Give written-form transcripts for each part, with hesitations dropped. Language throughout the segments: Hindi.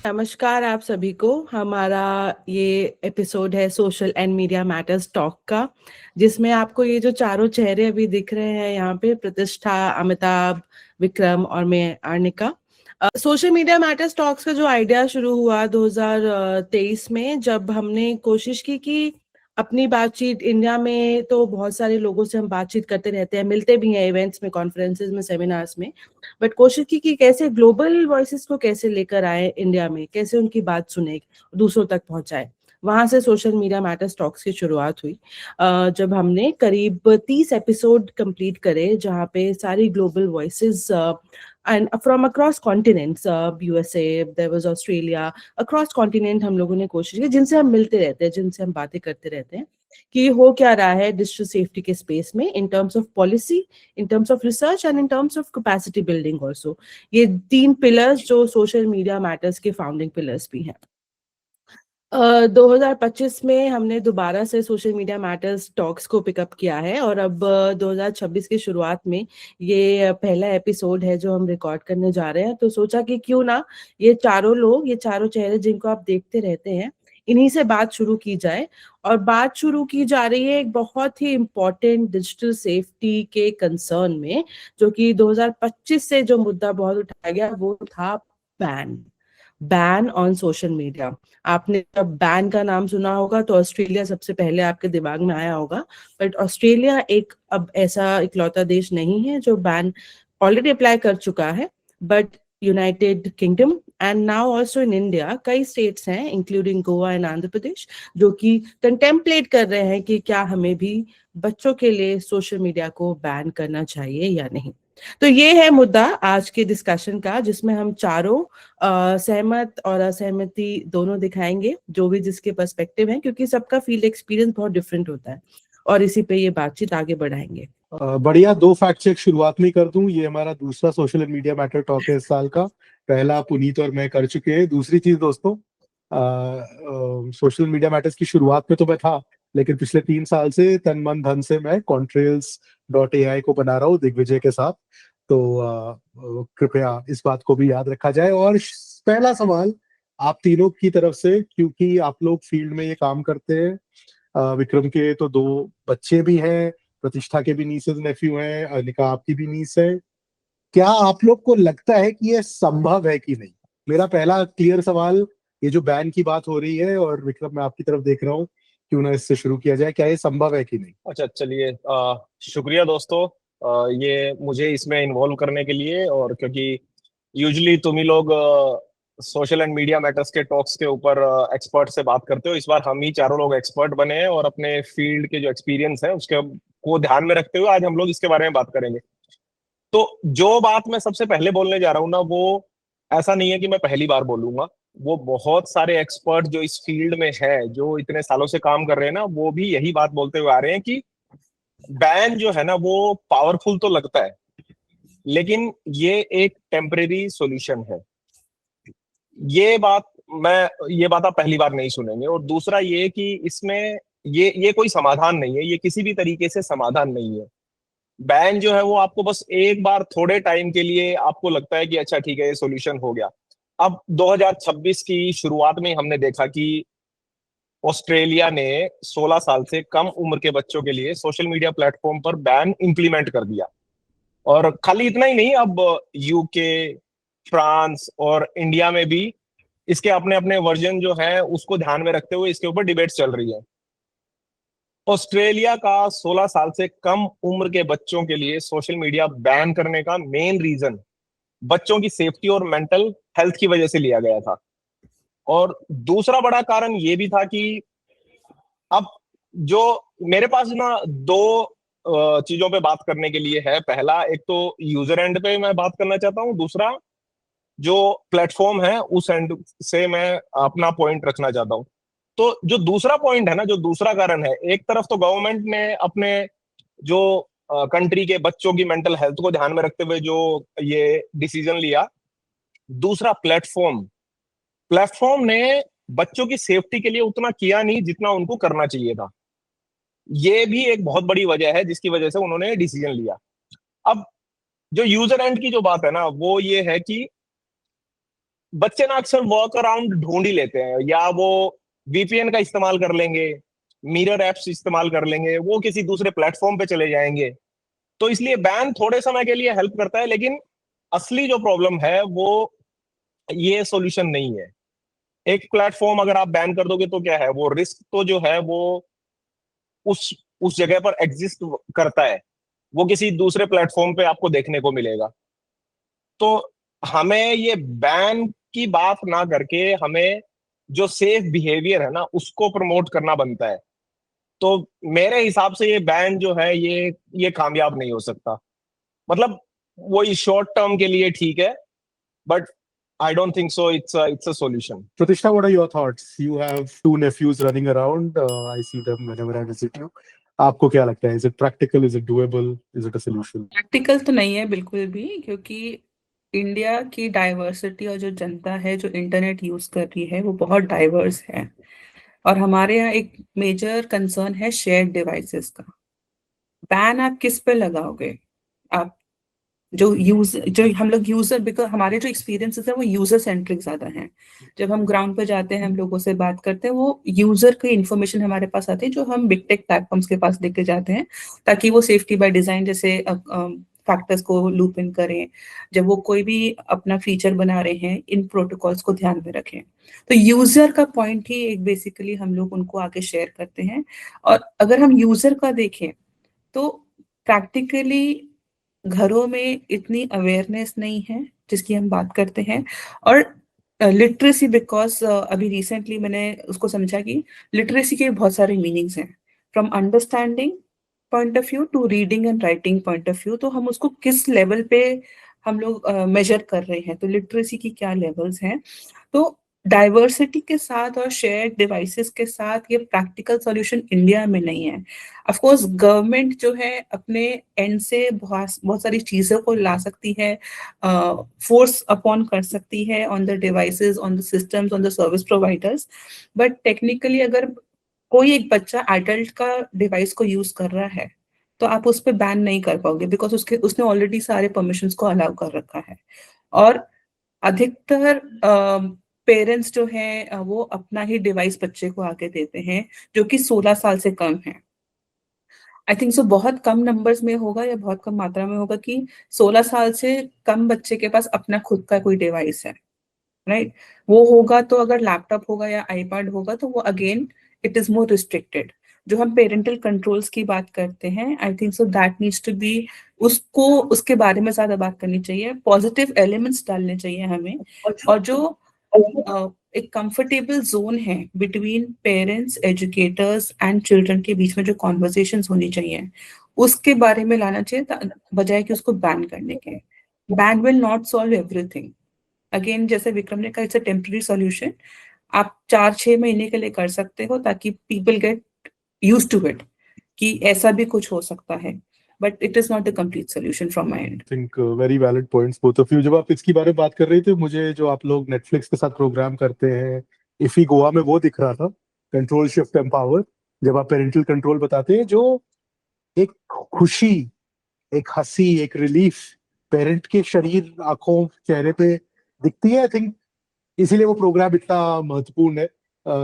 नमस्कार आप सभी को। हमारा ये एपिसोड है social and media matters talk का, जिसमें आपको ये जो चारों चेहरे अभी दिख रहे हैं यहाँ पे, प्रतिष्ठा, अमिताभ, विक्रम और मैं Arnika. Social media matters talks का जो आइडिया शुरू हुआ 2023 में, जब हमने कोशिश की कि अपनी बातचीत इंडिया में, तो बहुत सारे लोगों से हम बातचीत करते रहते हैं, मिलते भी हैं इवेंट्स में, कॉन्फ्रेंसेस में, सेमिनार्स में, बट कोशिश की कि कैसे ग्लोबल वॉइसेस को कैसे लेकर आए इंडिया में, कैसे उनकी बात सुने, दूसरों तक पहुंचाए। वहां से सोशल मीडिया मैटर्स टॉक्स की शुरुआत हुई, जब हमने करीब 30 एपिसोड कंप्लीट करे, जहाँ पे सारी global voices and from across continents, USA, there was Australia, across continent हम लोगों ने कोशिश की, जिनसे हम मिलते रहते हैं, जिनसे हम बातें करते रहते हैं कि हो क्या रहा है डिजिटल सेफ्टी के स्पेस में, इन terms of policy, in terms of research and in terms of capacity building also। ये तीन पिलर्स जो सोशल मीडिया मैटर्स के फाउंडिंग पिलर्स भी हैं। 2025 में हमने दोबारा से सोशल मीडिया मैटर्स टॉक्स को पिकअप किया है, और अब 2026 की शुरुआत में ये पहला एपिसोड है जो हम रिकॉर्ड करने जा रहे हैं। तो सोचा कि क्यों ना ये चारों लोग, ये चारों चेहरे जिनको आप देखते रहते हैं, इन्हीं से बात शुरू की जाए। और बात शुरू की जा रही है एक बहुत ही इम्पोर्टेंट डिजिटल सेफ्टी के कंसर्न में, जो कि 2025 से जो मुद्दा बहुत उठाया गया वो था ban, ban on social media. आपने जब बैन का नाम सुना होगा तो ऑस्ट्रेलिया सबसे पहले आपके दिमाग में आया होगा, बट ऑस्ट्रेलिया एक अब ऐसा इकलौता देश नहीं है जो बैन ऑलरेडी अप्लाई कर चुका है, but United kingdom and now also in India कई स्टेट्स हैं, इंक्लूडिंग गोवा एंड आंध्र प्रदेश, जो कि कंटेम्पलेट कर रहे हैं कि क्या हमें भी बच्चों के लिए सोशल मीडिया को बैन करना चाहिए या नहीं। तो ये है मुद्दा आज के डिस्कशन का, जिसमें हम चारों सहमत और असहमति दोनों दिखाएंगे, जो भी जिसके पर्सपेक्टिव है, क्योंकि सबका फील्ड एक्सपीरियंस बहुत डिफरेंट होता है, और इसी पे ये बातचीत आगे बढ़ाएंगे। बढ़िया। दो फैक्ट चेक शुरुआत में कर दूं, ये हमारा दूसरा सोशल मीडिया मैटर टॉक है इस साल का। पहला पुनीत और मैं कर चुके हैं। दूसरी चीज दोस्तों, सोशल मीडिया मैटर्स की शुरुआत में तो मैं था, लेकिन पिछले 3 साल से तन मन धन से मैं contrails.ai को बना रहा हूँ दिग्विजय के साथ। तो कृपया इस बात को भी याद रखा जाए। और पहला सवाल आप तीनों की तरफ से, क्योंकि आप लोग फील्ड में ये काम करते हैं। विक्रम के तो 2 बच्चे भी हैं, प्रतिष्ठा के भी नीसेस नेफ्यू हैं, अनिका आपकी भी नीस है। क्या आप लोग को लगता है कि ये संभव है कि नहीं? मेरा पहला क्लियर सवाल, ये जो बैन की बात हो रही है, और विक्रम मैं आपकी तरफ देख रहा हूँ, क्यों ना इससे शुरू किया जाए, क्या ये संभव है कि नहीं? अच्छा, चलिए, शुक्रिया दोस्तों, ये मुझे इसमें इन्वॉल्व करने के लिए। और क्योंकि यूजुअली तुम ही लोग सोशल एंड मीडिया मैटर्स के टॉक्स के ऊपर एक्सपर्ट से बात करते हो, इस बार हम ही चारों लोग एक्सपर्ट बने हैं और अपने फील्ड के जो एक्सपीरियंस है उसके को ध्यान में रखते हुए आज हम लोग इसके बारे में बात करेंगे। तो जो बात मैं सबसे पहले बोलने जा रहा हूँ ना, वो ऐसा नहीं है कि मैं पहली बार बोलूंगा। वो बहुत सारे एक्सपर्ट जो इस फील्ड में है, जो इतने सालों से काम कर रहे हैं ना, वो भी यही बात बोलते हुए आ रहे हैं कि बैन जो है ना वो पावरफुल तो लगता है, लेकिन ये एक टेम्परेरी सॉल्यूशन है। ये बात आप पहली बार नहीं सुनेंगे। और दूसरा ये कि इसमें ये कोई समाधान नहीं है, ये किसी भी तरीके से समाधान नहीं है। बैन जो है वो आपको बस एक बार थोड़े टाइम के लिए आपको लगता है कि अच्छा ठीक है ये सॉल्यूशन हो गया। अब 2026 की शुरुआत में हमने देखा कि ऑस्ट्रेलिया ने 16 साल से कम उम्र के बच्चों के लिए सोशल मीडिया प्लेटफॉर्म पर बैन इंप्लीमेंट कर दिया। और खाली इतना ही नहीं, अब यूके, फ्रांस और इंडिया में भी इसके अपने अपने वर्जन जो है उसको ध्यान में रखते हुए इसके ऊपर डिबेट्स चल रही है। ऑस्ट्रेलिया का 16 साल से कम उम्र के बच्चों के लिए सोशल मीडिया बैन करने का मेन रीजन बच्चों की सेफ्टी और मेंटल हेल्थ की वजह से लिया गया था। और दूसरा बड़ा कारण ये भी था कि अब जो मेरे पास ना दो चीजों पे बात करने के लिए है। पहला, एक तो यूजर एंड पे मैं बात करना चाहता हूँ, दूसरा जो प्लेटफॉर्म है उस एंड से मैं अपना पॉइंट रखना चाहता हूँ। तो जो दूसरा पॉइंट है ना, जो दूसरा कारण है, एक तरफ तो गवर्नमेंट ने अपने जो कंट्री के बच्चों की मेंटल हेल्थ को ध्यान में रखते हुए जो ये डिसीजन लिया। दूसरा, प्लेटफॉर्म प्लेटफॉर्म ने बच्चों की सेफ्टी के लिए उतना किया नहीं जितना उनको करना चाहिए था। ये भी एक बहुत बड़ी वजह है जिसकी वजह से उन्होंने डिसीजन लिया। अब जो यूजर एंड की जो बात है ना, वो ये है कि बच्चे ना अक्सर वर्क अराउंड ढूंढ ही लेते हैं, या वो वीपीएन का इस्तेमाल कर लेंगे, मिरर एप्स इस्तेमाल कर लेंगे, वो किसी दूसरे प्लेटफॉर्म पे चले जाएंगे। तो इसलिए बैन थोड़े समय के लिए हेल्प करता है, लेकिन असली जो प्रॉब्लम है वो ये सॉल्यूशन नहीं है। एक प्लेटफॉर्म अगर आप बैन कर दोगे तो क्या है, वो रिस्क तो जो है वो उस उस जगह पर एग्जिस्ट करता है, वो किसी दूसरे प्लेटफॉर्म पे आपको देखने को मिलेगा। तो हमें ये बैन की बात ना करके हमें जो सेफ बिहेवियर है ना उसको प्रमोट करना बनता है। तो मेरे हिसाब से ये बैन जो है ये कामयाब नहीं हो सकता। मतलब वही शॉर्ट टर्म के लिए ठीक है, but I don't think so. It's a solution. Pratishtha, what are your thoughts? You have two nephews running around. I see them whenever I visit you. आपको क्या लगता है? Is it practical? Is it doable? Is it a solution? Practical तो नहीं है बिल्कुल भी, क्योंकि इंडिया की डाइवर्सिटी और जो जनता है जो इंटरनेट यूज कर रही है वो बहुत डाइवर्स है। और हमारे यहाँ एक मेजर कंसर्न है शेयर्ड डिवाइसेस का। बैन आप किस पे लगाओगे? आप जो हम लोग यूजर, बिकॉज हमारे जो एक्सपीरियंसेस है वो यूजर सेंट्रिक ज्यादा हैं। जब हम ग्राउंड पे जाते हैं, हम लोगों से बात करते हैं, वो यूजर की इन्फॉर्मेशन हमारे पास आती है जो हम बिग टेक प्लेटफॉर्म्स के पास लेके जाते हैं, ताकि वो सेफ्टी बाय डिजाइन जैसे फैक्टर्स को लूप इन करें। जब वो कोई भी अपना फीचर बना रहे हैं, इन प्रोटोकॉल्स को ध्यान में रखें। तो यूजर का पॉइंट ही एक बेसिकली हम लोग उनको आगे शेयर करते हैं। और अगर हम यूजर का देखें तो प्रैक्टिकली घरों में इतनी अवेयरनेस नहीं है जिसकी हम बात करते हैं। और लिटरेसी, बिकॉज अभी रिसेंटली मैंने उसको समझा कि लिटरेसी के बहुत सारे मीनिंग्स हैं, from understanding point of view to reading and writing point of view. तो हम उसको किस लेवल पे हम लोग मेजर कर रहे हैं, तो लिटरेसी की क्या लेवल्स हैं। तो डाइवर्सिटी के साथ और शेयर्ड डिवाइसेस के साथ ये प्रैक्टिकल सॉल्यूशन इंडिया में नहीं है। ऑफ कोर्स गवर्नमेंट जो है अपने एंड से बहुत सारी चीजों को ला सकती है, फोर्स अपॉन कर सकती है on the devices, on the systems, on the service providers. But technically अगर कोई एक बच्चा एडल्ट का डिवाइस को यूज कर रहा है तो आप उस पर बैन नहीं कर पाओगे, बिकॉज उसने ऑलरेडी सारे परमिशंस को अलाउ कर रखा है। और अधिकतर पेरेंट्स जो हैं वो अपना ही डिवाइस बच्चे को आके देते हैं जो कि 16 साल से कम है। आई थिंक सो बहुत कम नंबर्स में होगा या बहुत कम मात्रा में होगा कि 16 साल से कम बच्चे के पास अपना खुद का कोई डिवाइस है, राइट? वो होगा तो अगर लैपटॉप होगा या आईपैड होगा तो वो again it is more restricted. जो हम पेरेंटल कंट्रोल्स की बात करते हैं, I think so that needs to be, उसको उसके बारे में ज्यादा बात करनी चाहिए, पॉजिटिव एलिमेंट्स डालने चाहिए हमें। और जो एक कंफर्टेबल जोन है between parents, educators and children के बीच में जो कॉन्वर्सेशंस होनी चाहिए उसके बारे में लाना चाहिए, बजाय कि उसको बैन करने के। Ban will not solve everything. Again जैसे विक्रम ने कहा, इट्स अ टेम्पररी सॉल्यूशन। आप 4-6 महीने के लिए कर सकते हो ताकि people get used to it कि ऐसा भी कुछ हो सकता है, but it is not a complete solution from my end. Think very valid points both of you. जब आप इसकी बारे में बात कर रहे थे, मुझे जो आप लोग नेटफ्लिक्स के साथ प्रोग्राम करते हैं इफी गोवा में, वो दिख रहा था, कंट्रोल शिफ्ट एम्पावर। जब आप पेरेंटल कंट्रोल बताते हैं, जो एक खुशी, एक हंसी, एक रिलीफ पेरेंट के शरीर, आंखों, चेहरे पे दिखती है। आई थिंक इसीलिए वो प्रोग्राम इतना महत्वपूर्ण है।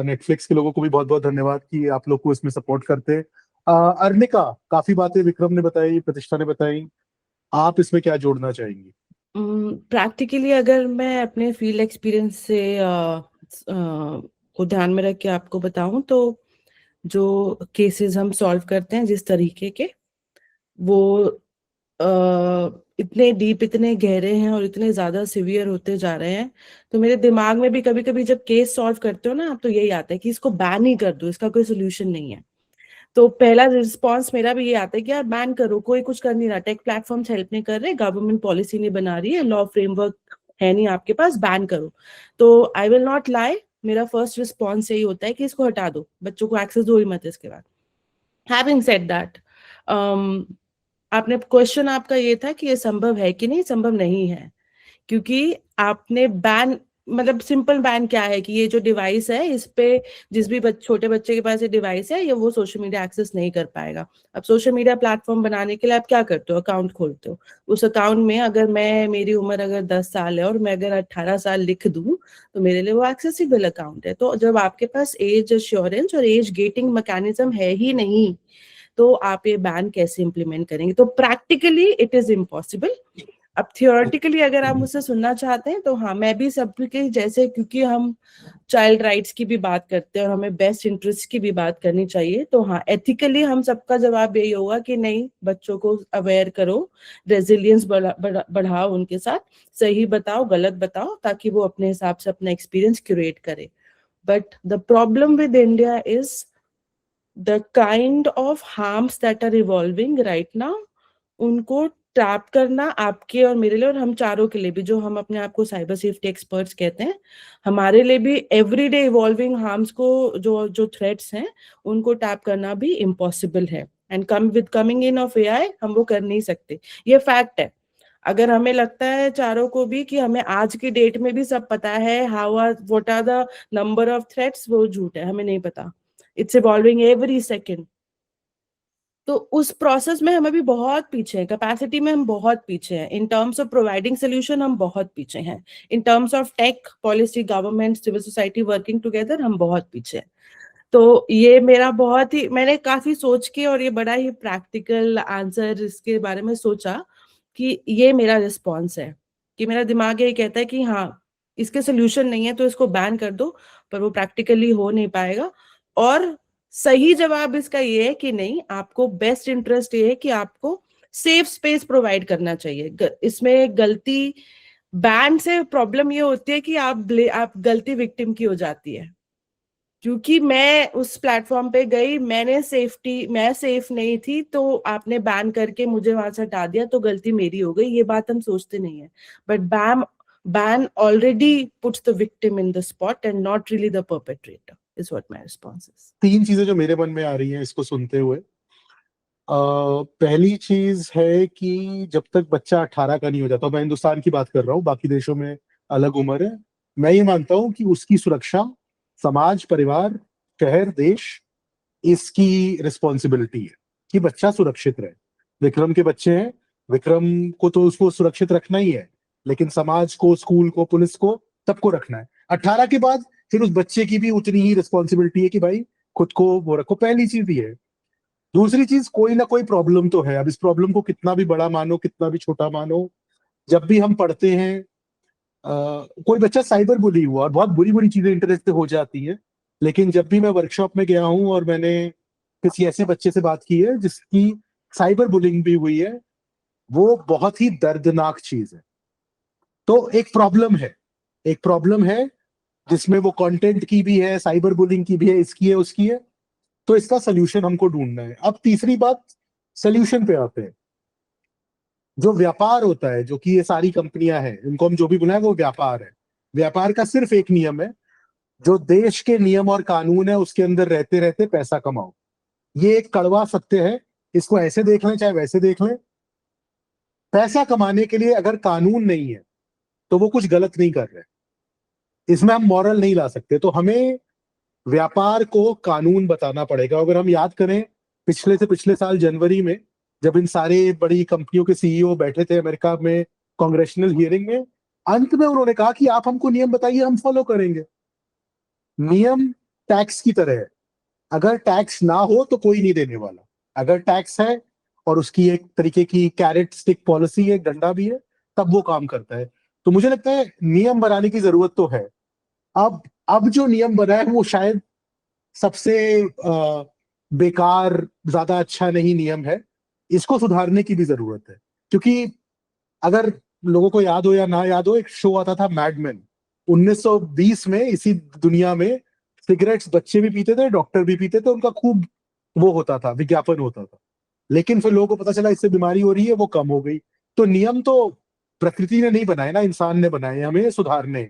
नेटफ्लिक्स के लोगों को भी बहुत बहुत धन्यवाद कि आप लोग को इसमें सपोर्ट करते हैं। अर्निका, काफी बातें विक्रम ने बताई, प्रतिष्ठा ने बताई, आप इसमें क्या जोड़ना चाहेंगी? प्रैक्टिकली अगर मैं अपने फील्ड एक्सपीरियंस से को ध्यान में रख के आपको बताऊं तो जो केसेस हम सॉल्व करते हैं जिस तरीके के, वो इतने डीप, इतने गहरे हैं और इतने ज्यादा सिवियर होते जा रहे हैं। तो मेरे दिमाग में भी कभी कभी जब केस सॉल्व करते हो ना आप, तो यही आता है कि इसको बैन ही कर दो, इसका कोई सोल्यूशन नहीं है। तो पहला रिस्पॉन्स मेरा भी ये आता है कि यार बैन करो, कोई कुछ कर नहीं रहा, टेक प्लेटफॉर्म्स हेल्प नहीं कर रहे, गवर्नमेंट पॉलिसी नहीं बना रही है, लॉ फ्रेमवर्क है नहीं आपके पास, बैन करो। तो आई विल नॉट लाई, मेरा फर्स्ट रिस्पॉन्स यही होता है कि इसको हटा दो, बच्चों को एक्सेस दो ही मत इसके बाद। हैविंग सेड दैट, आपने क्वेश्चन आपका ये था कि ये संभव है कि नहीं, संभव नहीं है, क्योंकि आपने बैन मतलब सिंपल बैन क्या है कि ये जो डिवाइस है इस पे जिस भी छोटे बच्चे के पास ये डिवाइस है ये वो सोशल मीडिया एक्सेस नहीं कर पाएगा। अब सोशल मीडिया प्लेटफॉर्म बनाने के लिए आप क्या करते हो, अकाउंट खोलते हो। उस अकाउंट में अगर मेरी उम्र अगर 10 साल है और मैं अगर 18 साल लिख दूं तो मेरे लिए वो एक्सेसिबल अकाउंट है। तो जब आपके पास एज अश्योरेंस और एज गेटिंग मैकेनिज्म है ही नहीं तो आप ये बैन कैसे इंप्लीमेंट करेंगे। तो प्रैक्टिकली इट इज इम्पॉसिबल। अब थियोरेटिकली अगर आप मुझसे सुनना चाहते हैं तो हाँ, मैं भी सबके जैसे, क्योंकि हम चाइल्ड राइट्स की भी बात करते हैं और हमें बेस्ट इंटरेस्ट की भी बात करनी चाहिए, तो हाँ एथिकली हम सबका जवाब यही होगा कि नहीं, बच्चों को अवेयर करो, रेजिलियंस बढ़ाओ, उनके साथ सही बताओ गलत बताओ ताकि वो अपने हिसाब से अपना एक्सपीरियंस क्रिएट करे। But the problem with India is the kind of harms that are evolving right now, उनको ट्रैप करना आपके और मेरे लिए और हम चारों के लिए भी, जो हम अपने आप को साइबर सेफ्टी एक्सपर्ट्स कहते हैं, हमारे लिए भी एवरीडे इवॉल्विंग हार्म्स को, जो थ्रेट्स हैं उनको टैप करना भी इम्पॉसिबल है। And coming in of AI हम वो कर नहीं सकते, ये फैक्ट है। अगर हमें लगता है चारों को भी कि हमें आज की डेट में भी सब पता है what are the number of threats, वो झूठ है, हमें नहीं पता। It's evolving every second. तो उस प्रोसेस में हम अभी बहुत पीछे हैं, कैपेसिटी में हम बहुत पीछे हैं, in terms of providing solution हम बहुत पीछे हैं, in terms of tech policy, government, civil society working together हम बहुत पीछे हैं। तो ये मेरा बहुत ही, मैंने काफी सोच के और ये बड़ा ही प्रैक्टिकल आंसर इसके बारे में सोचा कि ये मेरा रिस्पॉन्स है, कि मेरा दिमाग यही कहता है कि हाँ इसके सोल्यूशन नहीं है तो इसको बैन कर दो, पर वो प्रैक्टिकली हो नहीं पाएगा। और सही जवाब इसका ये है कि नहीं, आपको बेस्ट इंटरेस्ट ये है कि आपको सेफ स्पेस प्रोवाइड करना चाहिए। इसमें गलती बैन से प्रॉब्लम ये होती है कि आप गलती विक्टिम की हो जाती है, क्योंकि मैं उस प्लेटफॉर्म पे गई, मैं सेफ नहीं थी तो आपने बैन करके मुझे वहां से हटा दिया तो गलती मेरी हो गई, ये बात हम सोचते नहीं है। But ban already puts the victim in the spot and not really the perpetrator is what my response is. 3 चीजें जो मेरे मन में आ रही हैं इसको सुनते हुए। पहली चीज है कि जब तक बच्चा 18 का नहीं हो जाता, मैं हिंदुस्तान की बात कर रहा हूँ, बाकी देशों में अलग उम्र है, मैं ये मानता हूँ कि उसकी सुरक्षा समाज, परिवार, शहर, देश, इसकी रिस्पॉन्सिबिलिटी है कि बच्चा सुरक्षित रहे। विक्रम के बच्चे हैं, विक्रम को तो उसको सुरक्षित रखना ही है, लेकिन समाज को, स्कूल को, पुलिस को, सबको रखना है। 18 के बाद फिर उस बच्चे की भी उतनी ही रिस्पॉन्सिबिलिटी है कि भाई खुद को वो रखो। पहली चीज ये है। दूसरी चीज, कोई ना कोई प्रॉब्लम तो है। अब इस प्रॉब्लम को कितना भी बड़ा मानो, कितना भी छोटा मानो, जब भी हम पढ़ते हैं कोई बच्चा साइबर बुली हुआ और बहुत बुरी बुरी चीजें इंटरनेट पे हो जाती है, लेकिन जब भी मैं वर्कशॉप में गया हूं और मैंने किसी ऐसे बच्चे से बात की है जिसकी साइबर बुलिंग भी हुई है, वो बहुत ही दर्दनाक चीज है। तो एक प्रॉब्लम है जिसमें वो कंटेंट की भी है, साइबर बुलिंग की भी है, इसकी है, उसकी है। तो इसका सोल्यूशन हमको ढूंढना है। अब तीसरी बात, सोल्यूशन पे आते हैं। जो व्यापार होता है, जो कि ये सारी कंपनियां हैं, इनको हम जो भी बुलाएं वो व्यापार है। व्यापार का सिर्फ एक नियम है, जो देश के नियम और कानून है उसके अंदर रहते रहते पैसा कमाओ। ये एक कड़वा सत्य है, इसको ऐसे देख लें चाहे वैसे देख लें। पैसा कमाने के लिए अगर कानून नहीं है तो वो कुछ गलत नहीं कर रहे, इसमें हम मॉरल नहीं ला सकते। तो हमें व्यापार को कानून बताना पड़ेगा। अगर हम याद करें, पिछले साल जनवरी में जब इन सारे बड़ी कंपनियों के सीईओ बैठे थे अमेरिका में कांग्रेशनल हियरिंग में, अंत में उन्होंने कहा कि आप हमको नियम बताइए, हम फॉलो करेंगे। नियम टैक्स की तरह है, अगर टैक्स ना हो तो कोई नहीं देने वाला। अगर टैक्स है और उसकी एक तरीके की कैरेट स्टिक पॉलिसी है, डंडा भी है, तब वो काम करता है। तो मुझे लगता है नियम बनाने की जरूरत तो है। अब जो नियम बना है वो शायद सबसे बेकार, ज्यादा अच्छा नहीं नियम है। इसको सुधारने की भी जरूरत है, क्योंकि अगर लोगों को याद हो या ना याद हो, एक शो आता था मैडमैन 1920 में। इसी दुनिया में सिगरेट्स बच्चे भी पीते थे, डॉक्टर भी पीते थे, उनका खूब वो होता था, विज्ञापन होता था। लेकिन फिर लोगों को पता चला इससे बीमारी हो रही है, वो कम हो गई। तो नियम तो प्रकृति ने नहीं बनाए ना, इंसान ने बनाए, हमें सुधारने।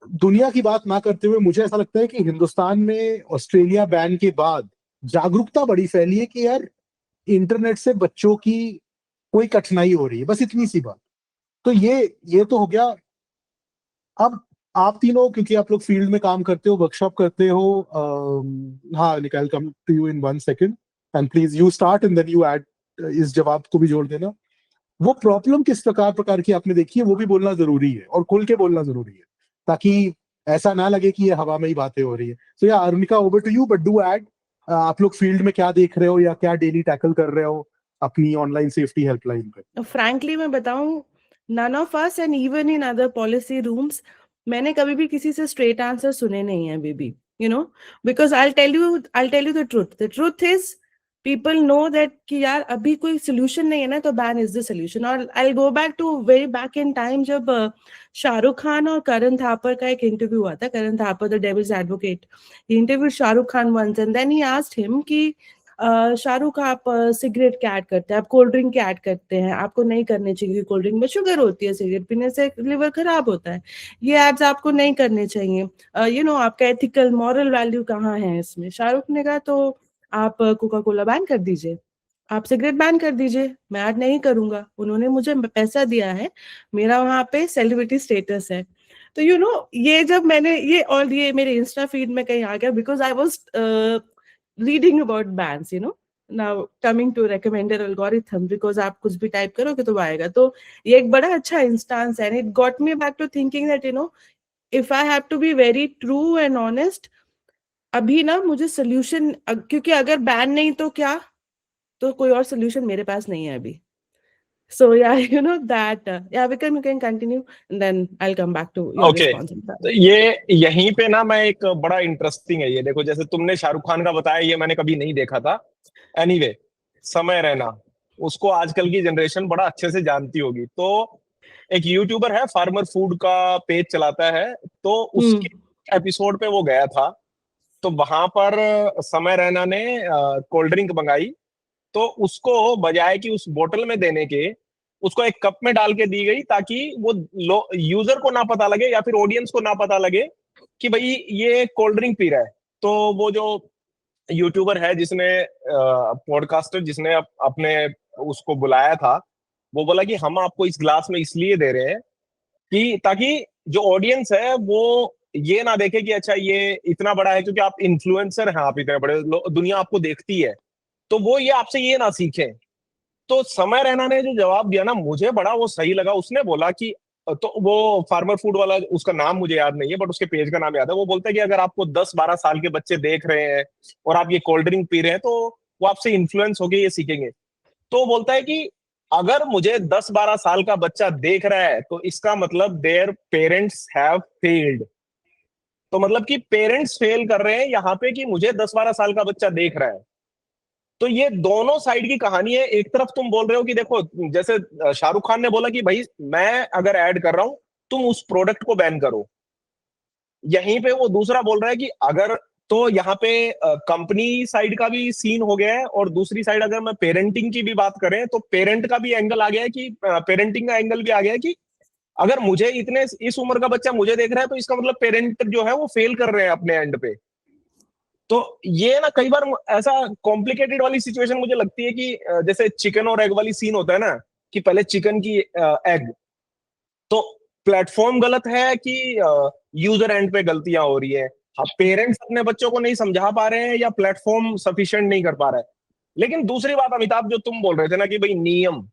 दुनिया की बात ना करते हुए मुझे ऐसा लगता है कि हिंदुस्तान में ऑस्ट्रेलिया बैन के बाद जागरूकता बड़ी फैली है कि यार इंटरनेट से बच्चों की कोई कठिनाई हो रही है, बस इतनी सी बात। तो ये तो हो गया अब आप तीनों, क्योंकि आप लोग फील्ड में काम करते हो, वर्कशॉप करते हो, हाँ निकाल, come to you in 1 second and please you start and then you add, इस जवाब को भी जोड़ देना। वो प्रॉब्लम किस प्रकार की आपने देखी है वो भी बोलना जरूरी है, और खुल के बोलना जरूरी है, ताकि ऐसा ना लगे कि ये हवा में ही बातें हो रही है। सो या Arunika, over to you, but do add, आप लोग फील्ड में क्या देख रहे हो या क्या डेली टैकल कर रहे हो अपनी ऑनलाइन सेफ्टी हेल्पलाइन पे? फ्रैंकली मैं बताऊं, none of us and even in other policy rooms, मैंने कभी भी किसी से स्ट्रेट आंसर सुने नहीं है baby, you know, because I tell you the truth is, people know that कि यार अभी कोई सोल्यूशन नहीं है ना, तो बैन इज द सोल्यूशन। और I go back to very back in time, जब शाहरुख खान और करण थापर का एक इंटरव्यू हुआ था, Karan Thapar the devil's advocate, he interview Shahrukh Khan once and then he asked him कि शाहरुख, आप सिगरेट क्या ऐड करते हैं, आप कोल्ड ड्रिंक क्या ऐड करते हैं, आपको नहीं करने चाहिए, कोल्ड ड्रिंक में शुगर होती है, सिगरेट पीने से लिवर खराब होता है, ये एड्स आपको नहीं करने चाहिए, यू नो आपका एथिकल मॉरल वैल्यू कहाँ है इसमें। शाहरुख ने कहा तो आप कोका कोला बैन कर दीजिए, आप सिगरेट बैन कर दीजिए, मैं ऐड नहीं करूंगा, उन्होंने मुझे पैसा दिया है, मेरा वहां पे सेलिब्रिटी स्टेटस है। तो यू नो ये जब मैंने ये, और ये मेरे इंस्टा फीड में कहीं आ गया, because I was reading about bans, you know, now coming to recommended algorithm, because आप कुछ भी टाइप करोगे तो वो आएगा। तो ये एक बड़ा अच्छा इंस्टांस है, and it got me back to thinking that, you know, if I have to be very true and honest, अभी ना मुझे सोल्यूशन, क्योंकि अगर बैन नहीं तो क्या, तो कोई और सोल्यूशन मेरे पास नहीं है अभी। So yeah, you know that. Yeah, Vikram, you can continue, and then I'll come back to your okay, response. तो ये यहीं पे ना मैं एक बड़ा इंटरेस्टिंग है ये, देखो जैसे तुमने शाहरुख खान का बताया, ये मैंने कभी नहीं देखा था। एनीवे, समय रैना, उसको आजकल की जनरेशन बड़ा अच्छे से जानती होगी। तो एक यूट्यूबर है, फार्मर फूड का पेज चलाता है, तो उसके एपिसोड पे वो गया था, तो वहां पर समय रैना ने कोल्ड ड्रिंक मंगाई, तो उसको बजाय कि उस बोतल में देने के, उसको एक कप में डाल के दी गई, ताकि वो यूजर को ना पता लगे या फिर ऑडियंस को ना पता लगे कि भाई ये कोल्ड ड्रिंक पी रहा है। तो वो जो यूट्यूबर है जिसने पॉडकास्टर जिसने अपने उसको बुलाया था, वो बोला कि हम आपको इस ग्लास में इसलिए दे रहे हैं कि ताकि जो ऑडियंस है वो ये ना देखे कि अच्छा ये इतना बड़ा है, क्योंकि आप इन्फ्लुएंसर हैं, आप इतने बड़े, दुनिया आपको देखती है, तो वो ये आपसे ये ना सीखे। तो समय रैना ने जो जवाब दिया ना, मुझे बड़ा वो सही लगा। उसने बोला कि, तो वो फार्मर फूड वाला, उसका नाम मुझे याद नहीं है बट उसके पेज का नाम याद है, वो बोलता है कि अगर आपको 10-12 साल के बच्चे देख रहे हैं और आप ये कोल्ड ड्रिंक पी रहे हैं, तो वो आपसे इन्फ्लुएंस होके ये सीखेंगे। तो वो बोलता है कि अगर मुझे 10-12 साल का बच्चा देख रहा है, तो इसका मतलब देयर पेरेंट्स हैव फेल्ड। तो मतलब कि पेरेंट्स फेल कर रहे हैं यहाँ पे कि मुझे 10-12 साल का बच्चा देख रहा है। तो ये दोनों साइड की कहानी है। एक तरफ तुम बोल रहे हो कि देखो, जैसे शाहरुख खान ने बोला कि भाई मैं अगर ऐड कर रहा हूं, तुम उस प्रोडक्ट को बैन करो। यहीं पे वो दूसरा बोल रहा है कि अगर, तो यहाँ पे कंपनी साइड का भी सीन हो गया है, और दूसरी साइड अगर मैं पेरेंटिंग की भी बात करें, तो पेरेंट का भी एंगल आ गया है कि पेरेंटिंग का एंगल भी आ गया है कि अगर मुझे इतने इस उम्र का बच्चा मुझे देख रहा है, तो इसका मतलब पेरेंट जो है वो फेल कर रहे हैं अपने एंड पे। तो ये ना कई बार ऐसा कॉम्प्लिकेटेड वाली सिचुएशन मुझे लगती है कि जैसे चिकन और एग वाली सीन होता है ना, कि पहले चिकन की एग, तो प्लेटफॉर्म गलत है कि यूजर एंड पे गलतियां हो रही है। अब पेरेंट्स अपने बच्चों को नहीं समझा पा रहे हैं या प्लेटफॉर्म सफिशिएंट नहीं कर पा रहा है। लेकिन दूसरी बात अमिताभ, जो तुम बोल रहे थे ना कि भाई नियम,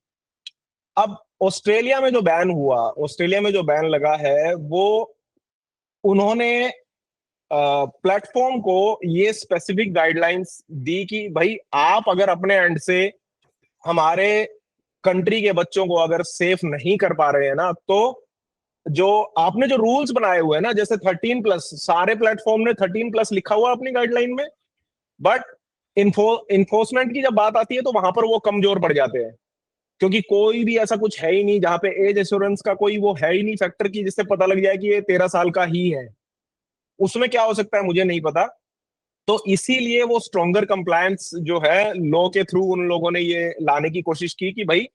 अब ऑस्ट्रेलिया में जो बैन हुआ, ऑस्ट्रेलिया में जो बैन लगा है, वो उन्होंने प्लेटफॉर्म को ये स्पेसिफिक गाइडलाइंस दी कि भाई आप अगर अपने एंड से हमारे कंट्री के बच्चों को अगर सेफ नहीं कर पा रहे हैं ना, तो जो आपने जो रूल्स बनाए हुए हैं ना, जैसे 13+, सारे प्लेटफॉर्म ने 13+ लिखा हुआ अपनी गाइडलाइन में, बट इन्फोर्समेंट की जब बात आती है तो वहां पर वो कमजोर पड़ जाते हैं, क्योंकि कोई भी ऐसा कुछ है ही नहीं जहां पे एज एश्योरेंस का कोई वो है ही नहीं फैक्टर की जिससे पता लग जाए कि ये 13 साल का ही है। उसमें क्या हो सकता है मुझे नहीं पता। तो इसीलिए वो स्ट्रॉन्गर कंप्लायंस जो है लॉ के थ्रू उन लोगों ने ये लाने की कोशिश की कि भाई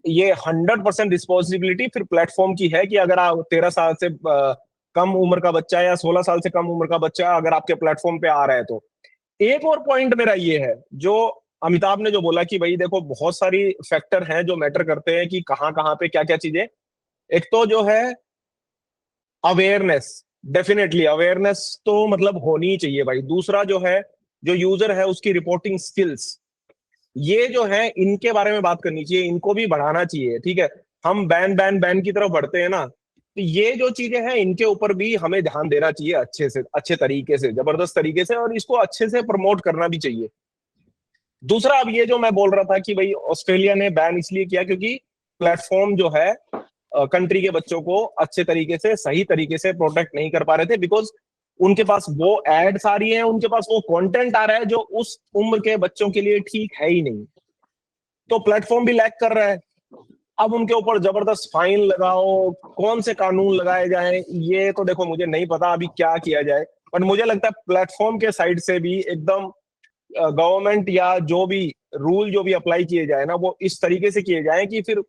ये 100% रिस्पॉन्सिबिलिटी फिर प्लेटफॉर्म की है कि अगर आप 13 साल से कम उम्र का बच्चा या 16 साल से कम उम्र का बच्चा अगर आपके प्लेटफॉर्म पे आ रहा है तो। एक और पॉइंट मेरा ये है, जो अमिताभ ने जो बोला कि भाई देखो बहुत सारी फैक्टर हैं जो मैटर करते हैं कि कहाँ कहाँ पे क्या क्या चीजें। एक तो जो है अवेयरनेस, डेफिनेटली अवेयरनेस तो मतलब होनी ही चाहिए भाई। दूसरा जो है, जो यूजर है उसकी रिपोर्टिंग स्किल्स, ये जो है इनके बारे में बात करनी चाहिए, इनको भी बढ़ाना चाहिए। ठीक है, हम बैन बैन बैन की तरफ बढ़ते हैं ना, तो ये जो चीजें हैं इनके ऊपर भी हमें ध्यान देना चाहिए, अच्छे से, अच्छे तरीके से, जबरदस्त तरीके से, और इसको अच्छे से प्रमोट करना भी चाहिए। दूसरा, अब ये जो मैं बोल रहा था कि भाई ऑस्ट्रेलिया ने बैन इसलिए किया क्योंकि प्लेटफॉर्म जो है कंट्री के बच्चों को अच्छे तरीके से, सही तरीके से प्रोटेक्ट नहीं कर पा रहे थे, बिकॉज उनके पास वो एड्स आ रही हैं, उनके पास वो कंटेंट आ रहा है जो उस उम्र के बच्चों के लिए ठीक है ही नहीं, तो प्लेटफॉर्म भी लैग कर रहा है। अब उनके ऊपर जबरदस्त फाइन लगाओ, कौन से कानून लगाए जाएं, ये तो देखो मुझे नहीं पता अभी क्या किया जाए, बट मुझे लगता है प्लेटफॉर्म के साइड से भी एकदम गवर्नमेंट या जो भी रूल जो भी अप्लाई किए जाए ना, वो इस तरीके से किए जाए कि फिर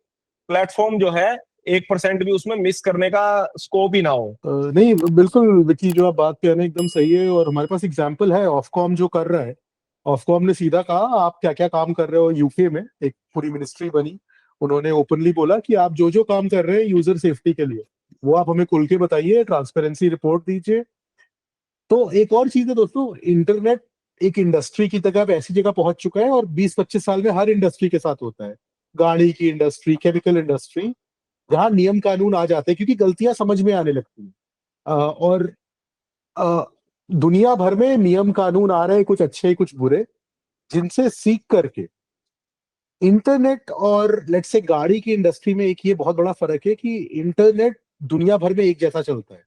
प्लेटफॉर्म जो है 1% भी उसमें मिस करने का स्कोप ही ना हो। नहीं, बिल्कुल विकी, जो आप बात कर रहे हैं एकदम सही है, और हमारे पास एग्जाम्पल है, ऑफकॉम जो कर रहा है। ऑफकॉम ने सीधा कहा आप क्या क्या काम कर रहे हो यूके में, एक पूरी मिनिस्ट्री बनी, उन्होंने ओपनली बोला कि आप जो जो काम कर रहे हैं यूजर सेफ्टी के लिए, वो आप हमें खुल के बताइए, ट्रांसपेरेंसी रिपोर्ट दीजिए। तो एक और चीज है दोस्तों, इंटरनेट एक इंडस्ट्री की तरह अब ऐसी जगह पहुंच चुका है, और 20-25 साल में हर इंडस्ट्री के साथ होता है, गाड़ी की इंडस्ट्री, केमिकल इंडस्ट्री, जहां नियम कानून आ जाते हैं क्योंकि गलतियां समझ में आने लगती हैं। और अ, दुनिया भर में नियम कानून आ रहे हैं, कुछ अच्छे कुछ बुरे, जिनसे सीख करके इंटरनेट और लेट्स से गाड़ी की इंडस्ट्री में एक ये बहुत बड़ा फर्क है कि इंटरनेट दुनिया भर में एक जैसा चलता है,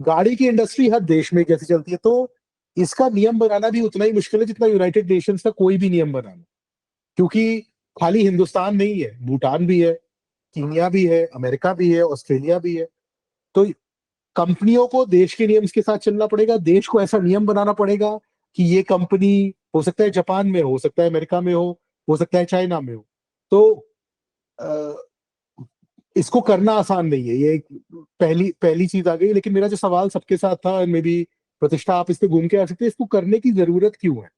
गाड़ी की इंडस्ट्री हर देश में एक जैसी चलती है। तो इसका नियम बनाना भी उतना ही मुश्किल है जितना यूनाइटेड नेशंस का कोई भी नियम बनाना, क्योंकि खाली हिंदुस्तान नहीं है, भूटान भी है, कीनिया भी है, अमेरिका भी है, ऑस्ट्रेलिया भी है। तो कंपनियों को देश के नियम के साथ चलना पड़ेगा, देश को ऐसा नियम बनाना पड़ेगा कि ये कंपनी हो सकता है जापान में हो सकता है अमेरिका में हो सकता है चाइना में हो। तो अ, इसको करना आसान नहीं है, ये एक पहली पहली चीज आ गई। लेकिन मेरा जो सवाल सबके साथ था, मे बी प्रतिष्ठा आप इस पे घूम के आ सकते हैं, इसको करने की जरूरत क्यों है,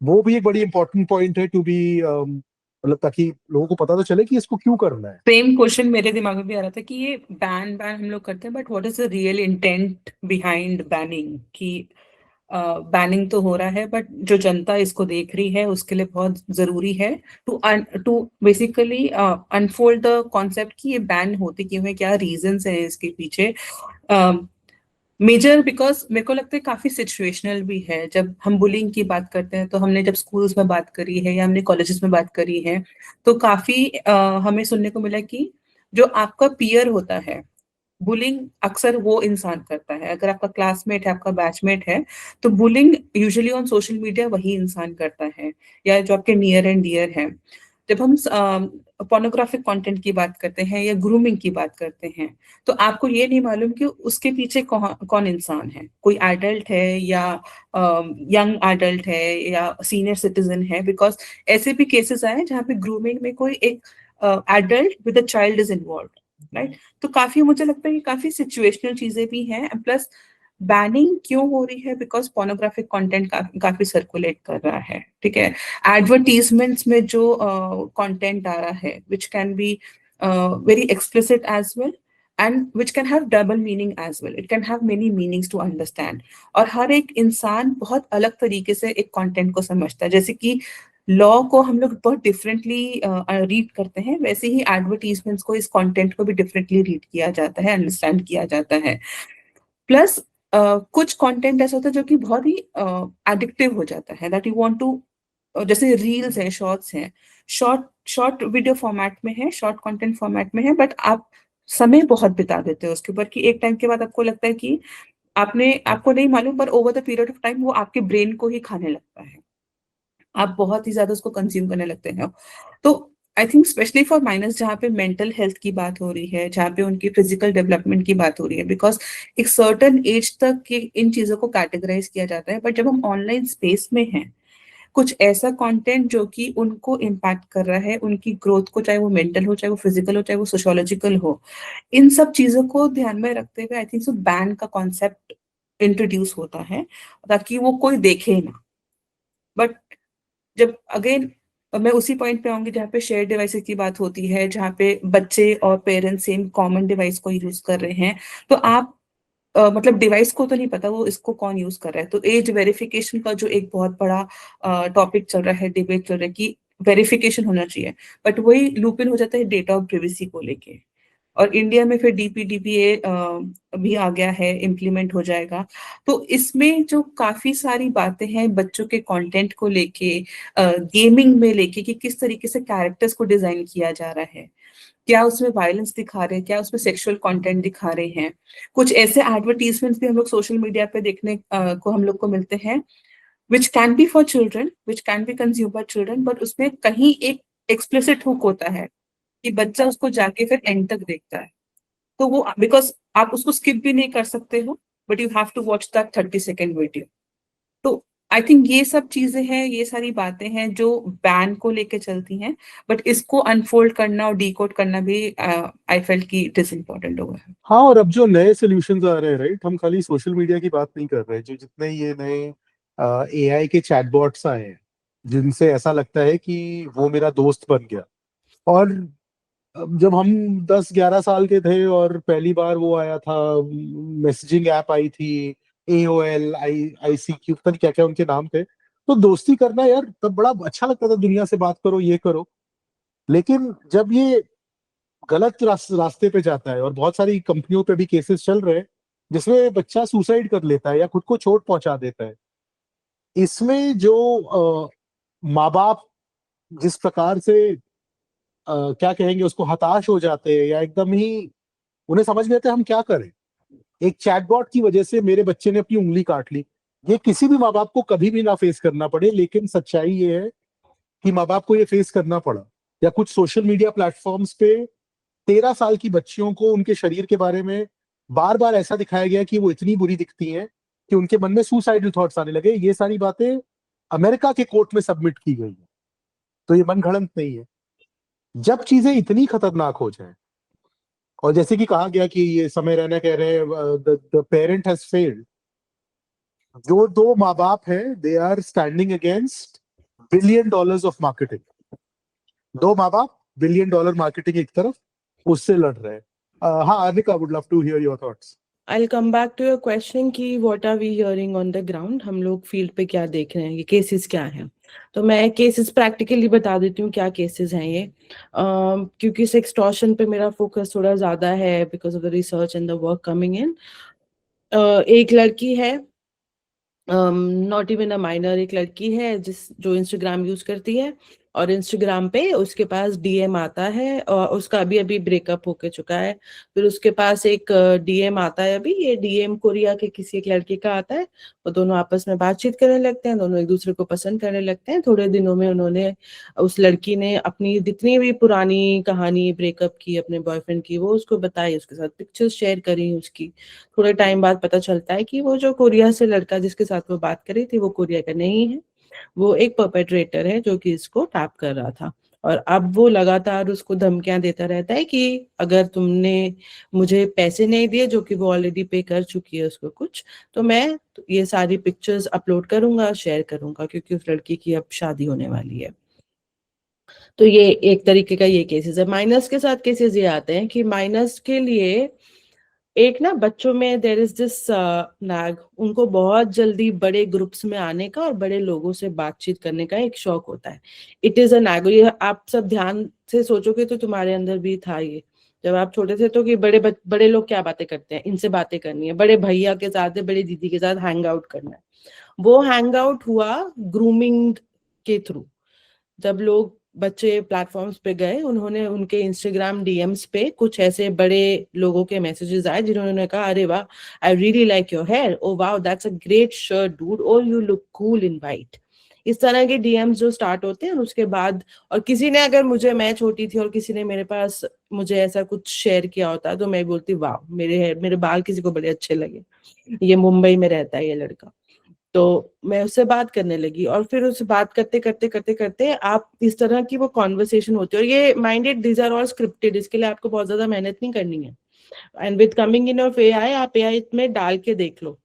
वो भी एक बड़ी इंपॉर्टेंट पॉइंट है, टू बी मतलब ताकि लोगों को पता तो चले कि इसको क्यों करना है। सेम क्वेश्चन मेरे दिमाग में भी आ रहा था कि ये बैन बैन हम लोग करते हैं, but what is the real intent behind banning, कि बैनिंग तो हो रहा है बट जो जनता इसको देख रही है उसके लिए बहुत जरूरी है to basically unfold the concept कि ये बैन होते क्यों है, क्या रीजंस है इसके पीछे। मेजर बिकॉज मेरे को लगता है काफी सिचुएशनल भी है। जब हम बुलिंग की बात करते हैं तो हमने जब स्कूल्स में बात करी है या हमने कॉलेजेस में बात करी है तो काफी हमें सुनने को मिला कि जो आपका पीयर होता है, बुलिंग अक्सर वो इंसान करता है। अगर आपका क्लासमेट है, आपका बैचमेट है, तो bullying usually on social media वही इंसान करता है, या जो आपके नियर एंड डियर है। जब हम पोर्नोग्राफिक कंटेंट की बात करते हैं या ग्रूमिंग की बात करते हैं, तो आपको ये नहीं मालूम कि उसके पीछे कौन इंसान है, कोई एडल्ट है या यंग एडल्ट है या सीनियर सिटीजन है, बिकॉज ऐसे भी केसेस आए हैं जहाँ पे ग्रूमिंग में कोई एक adult with a child is involve, right. तो काफी मुझे लगता है कि काफी सिचुएशनल चीजें भी हैं। प्लस बैनिंग क्यों हो रही है, बिकॉज पोर्नोग्राफिक कंटेंट काफी सर्कुलेट कर रहा है, ठीक है। एडवर्टीजमेंट्स में जो कंटेंट आ रहा है which can be very explicit as well and which can have double meaning as well. It can have many meanings to understand. और हर एक इंसान बहुत अलग तरीके से एक कंटेंट को समझता है। जैसे कि लॉ को हम लोग बहुत डिफरेंटली रीड करते हैं, वैसे ही एडवर्टीजमेंट्स को, इस कंटेंट को भी डिफरेंटली रीड किया जाता है, अंडरस्टैंड किया जाता है। प्लस कुछ कंटेंट ऐसा होता है जो कि बहुत ही एडिक्टिव हो जाता है, दैट यू वांट टू, जैसे रील्स हैं, शॉर्ट्स हैं, शॉर्ट शॉर्ट वीडियो फॉर्मेट में है, शॉर्ट कंटेंट फॉर्मेट में है, बट आप समय बहुत बिता देते हो उसके ऊपर कि एक टाइम के बाद आपको लगता है कि आपको नहीं मालूम, पर over the period of time वो आपके ब्रेन को ही खाने लगता है, आप बहुत ही ज्यादा उसको कंज्यूम करने लगते हैं। तो I think specially for minors, जहाँ पे मेंटल हेल्थ की बात हो रही है, जहाँ पे उनकी फिजिकल डेवलपमेंट की बात हो रही है, बिकॉज एक सर्टन एज तक इन चीजों को कैटेगराइज किया जाता है, बट जब हम ऑनलाइन स्पेस में हैं, कुछ ऐसा कंटेंट जो कि उनको इम्पैक्ट कर रहा है, उनकी ग्रोथ को, चाहे वो मेंटल हो, चाहे वो फिजिकल हो, चाहे वो सोशोलॉजिकल हो, इन सब चीजों को ध्यान में रखते हुए आई थिंक सो बैन का कॉन्सेप्ट इंट्रोड्यूस होता है, ताकि वो कोई देखे ना। बट जब अगेन मैं उसी पॉइंट पे आऊंगी जहाँ पे शेयर डिवाइसेस की बात होती है, जहाँ पे बच्चे और पेरेंट्स सेम कॉमन डिवाइस को यूज कर रहे हैं। तो आप मतलब डिवाइस को तो नहीं पता वो इसको कौन यूज कर रहा है। तो एज वेरिफिकेशन का जो एक बहुत बड़ा टॉपिक चल रहा है, डिबेट चल रहा है कि वेरिफिकेशन होना चाहिए, बट वही लूप इन हो जाता है डेटा ऑफ प्रिवेसी को लेके। और इंडिया में फिर डीपीडीपीए भी आ गया है, इम्प्लीमेंट हो जाएगा। तो इसमें जो काफी सारी बातें हैं बच्चों के कंटेंट को लेके, गेमिंग में लेके कि किस तरीके से कैरेक्टर्स को डिजाइन किया जा रहा है, क्या उसमें वायलेंस दिखा रहे हैं, क्या उसमें सेक्सुअल कंटेंट दिखा रहे हैं। कुछ ऐसे एडवर्टीजमेंट्स भी हम लोग सोशल मीडिया पे देखने को हम लोग को मिलते हैं, विच can B for children, which can B consume by children, but उसमें कहीं एक एक्सप्लिसिट हुक होता है कि बच्चा उसको जाके फिर एंड तक देखता है। तो वो बिकॉज आप उसको स्किप भी नहीं कर सकते हो, but you have to watch that 30 second video. तो आई थिंक ये सब चीजें हैं, ये सारी बातें हैं जो बैन को लेके चलती हैं, बट इसको अनफोल्ड करना और डीकोड करना भी आई फेल्ट की इट इज इम्पोर्टेंट होगा। हाँ, और अब जो नए सॉल्यूशंस आ रहे हैं, राइट, हम खाली सोशल मीडिया की बात नहीं कर रहे, जो जितने ये नए एआई के चैटबॉट्स आए हैं, जिनसे ऐसा लगता है कि वो मेरा दोस्त बन गया। और जब हम 10-11 साल के थे और पहली बार वो आया था, मैसेजिंग ऐप आई थी, AOL, ICQ, पता नहीं क्या क्या उनके नाम थे, तो दोस्ती करना यार तब बड़ा अच्छा लगता था, दुनिया से बात करो, ये करो। लेकिन जब ये गलत रास्ते पे जाता है, और बहुत सारी कंपनियों पे भी केसेस चल रहे हैं जिसमें बच्चा सुसाइड कर लेता है या खुद को चोट पहुंचा देता है, इसमें जो माँ बाप जिस प्रकार से क्या कहेंगे उसको, हताश हो जाते हैं, या एकदम ही उन्हें समझ नहीं आता हम क्या करें। एक चैटबॉट की वजह से मेरे बच्चे ने अपनी उंगली काट ली, ये किसी भी माँ बाप को कभी भी ना फेस करना पड़े, लेकिन सच्चाई ये है कि माँ बाप को ये फेस करना पड़ा। या कुछ सोशल मीडिया प्लेटफॉर्म्स पे 13 साल की बच्चियों को उनके शरीर के बारे में बार बार ऐसा दिखाया गया कि वो इतनी बुरी दिखती हैं कि उनके मन में सुसाइडल थॉट्स आने लगे। ये सारी बातें अमेरिका के कोर्ट में सबमिट की गई है, तो ये मनगढ़ंत नहीं है। जब चीजें इतनी खतरनाक हो जाए, और जैसे कि कहा गया कि ये समय रैना कह रहे हैं द पेरेंट हैज फेल्ड, जो दो माँ बाप हैं they are standing against $1 billion of marketing. दो माँ बाप, $1 billion मार्केटिंग एक तरफ, उससे लड़ रहे हैं। हाँ Arnika, would love to hear your thoughts. I'll come back to your question कि what are we hearing on the ground, हम लोग फील्ड पे क्या देख रहे हैं, ये केसेस क्या हैं। तो मैं केसेस प्रैक्टिकली बता देती हूँ क्या केसेस हैं ये, क्योंकि सेक्सटॉर्शन पे मेरा फोकस थोड़ा ज्यादा है because of the research and the work coming in. एक लड़की है, नॉट इवन अ माइनर, एक लड़की है जो इंस्टाग्राम यूज करती है, और इंस्टाग्राम पे उसके पास डीएम आता है, और उसका अभी अभी ब्रेकअप होके चुका है। फिर उसके पास एक डीएम आता है, अभी ये डीएम कोरिया के किसी एक लड़के का आता है। वो दोनों आपस में बातचीत करने लगते हैं, दोनों एक दूसरे को पसंद करने लगते हैं। थोड़े दिनों में उस लड़की ने अपनी जितनी भी पुरानी कहानी ब्रेकअप की अपने बॉयफ्रेंड की वो उसको बताई, उसके साथ पिक्चर्स शेयर करी उसकी। थोड़े टाइम बाद पता चलता है कि वो जो कोरिया से लड़का जिसके साथ वो बात करी थी वो कोरिया का नहीं है, वो एक परपेट्रेटर है जो कि इसको टैप कर रहा था। और अब वो लगातार उसको धमकियां देता रहता है कि अगर तुमने मुझे पैसे नहीं दिए, जो कि वो ऑलरेडी पे कर चुकी है उसको कुछ, तो मैं ये सारी पिक्चर्स अपलोड करूंगा, शेयर करूंगा, क्योंकि उस लड़की की अब शादी होने वाली है। तो ये एक तरीके का ये केसेस है। माइनर्स के साथ केसेस ये आते हैं कि माइनर्स के लिए एक ना बच्चों में देयर इज दिस नैग, उनको बहुत जल्दी बड़े ग्रुप्स में आने का और बड़े लोगों से बातचीत करने का एक शौक होता है। It is a nag. ये आप सब ध्यान से सोचोगे तो तुम्हारे अंदर भी था ये, जब आप छोटे थे, तो कि बड़े लोग क्या बातें करते हैं, इनसे बातें करनी है, बड़े भैया के साथ बड़ी दीदी के साथ हैंग आउट करना है। वो हैंग आउट हुआ ग्रूमिंग के थ्रू। जब लोग बच्चे प्लेटफॉर्म्स पे गए, उन्होंने उनके इंस्टाग्राम डीएम्स पे कुछ ऐसे बड़े लोगों के मैसेजेस आए जिन्होंने कहा, अरे वाह, I really like your hair, oh वाह that's a great shirt dude, oh you look cool in white. इस तरह के डीएम्स जो स्टार्ट होते हैं उसके बाद, और किसी ने अगर मैं छोटी थी और किसी ने मेरे पास मुझे ऐसा कुछ शेयर किया होता तो मैं बोलती वाह, मेरे बाल किसी को बड़े अच्छे लगे, ये मुंबई में रहता है ये लड़का। तो मैं उससे बात करने लगी, और फिर उससे बात करते करते करते करते आप इस तरह की वो कॉन्वर्सेशन होती है। और ये minded, these are all scripted, इसके लिए आपको बहुत ज्यादा मेहनत नहीं करनी है। And with coming in of AI, आप एआई में डाल के देख लो,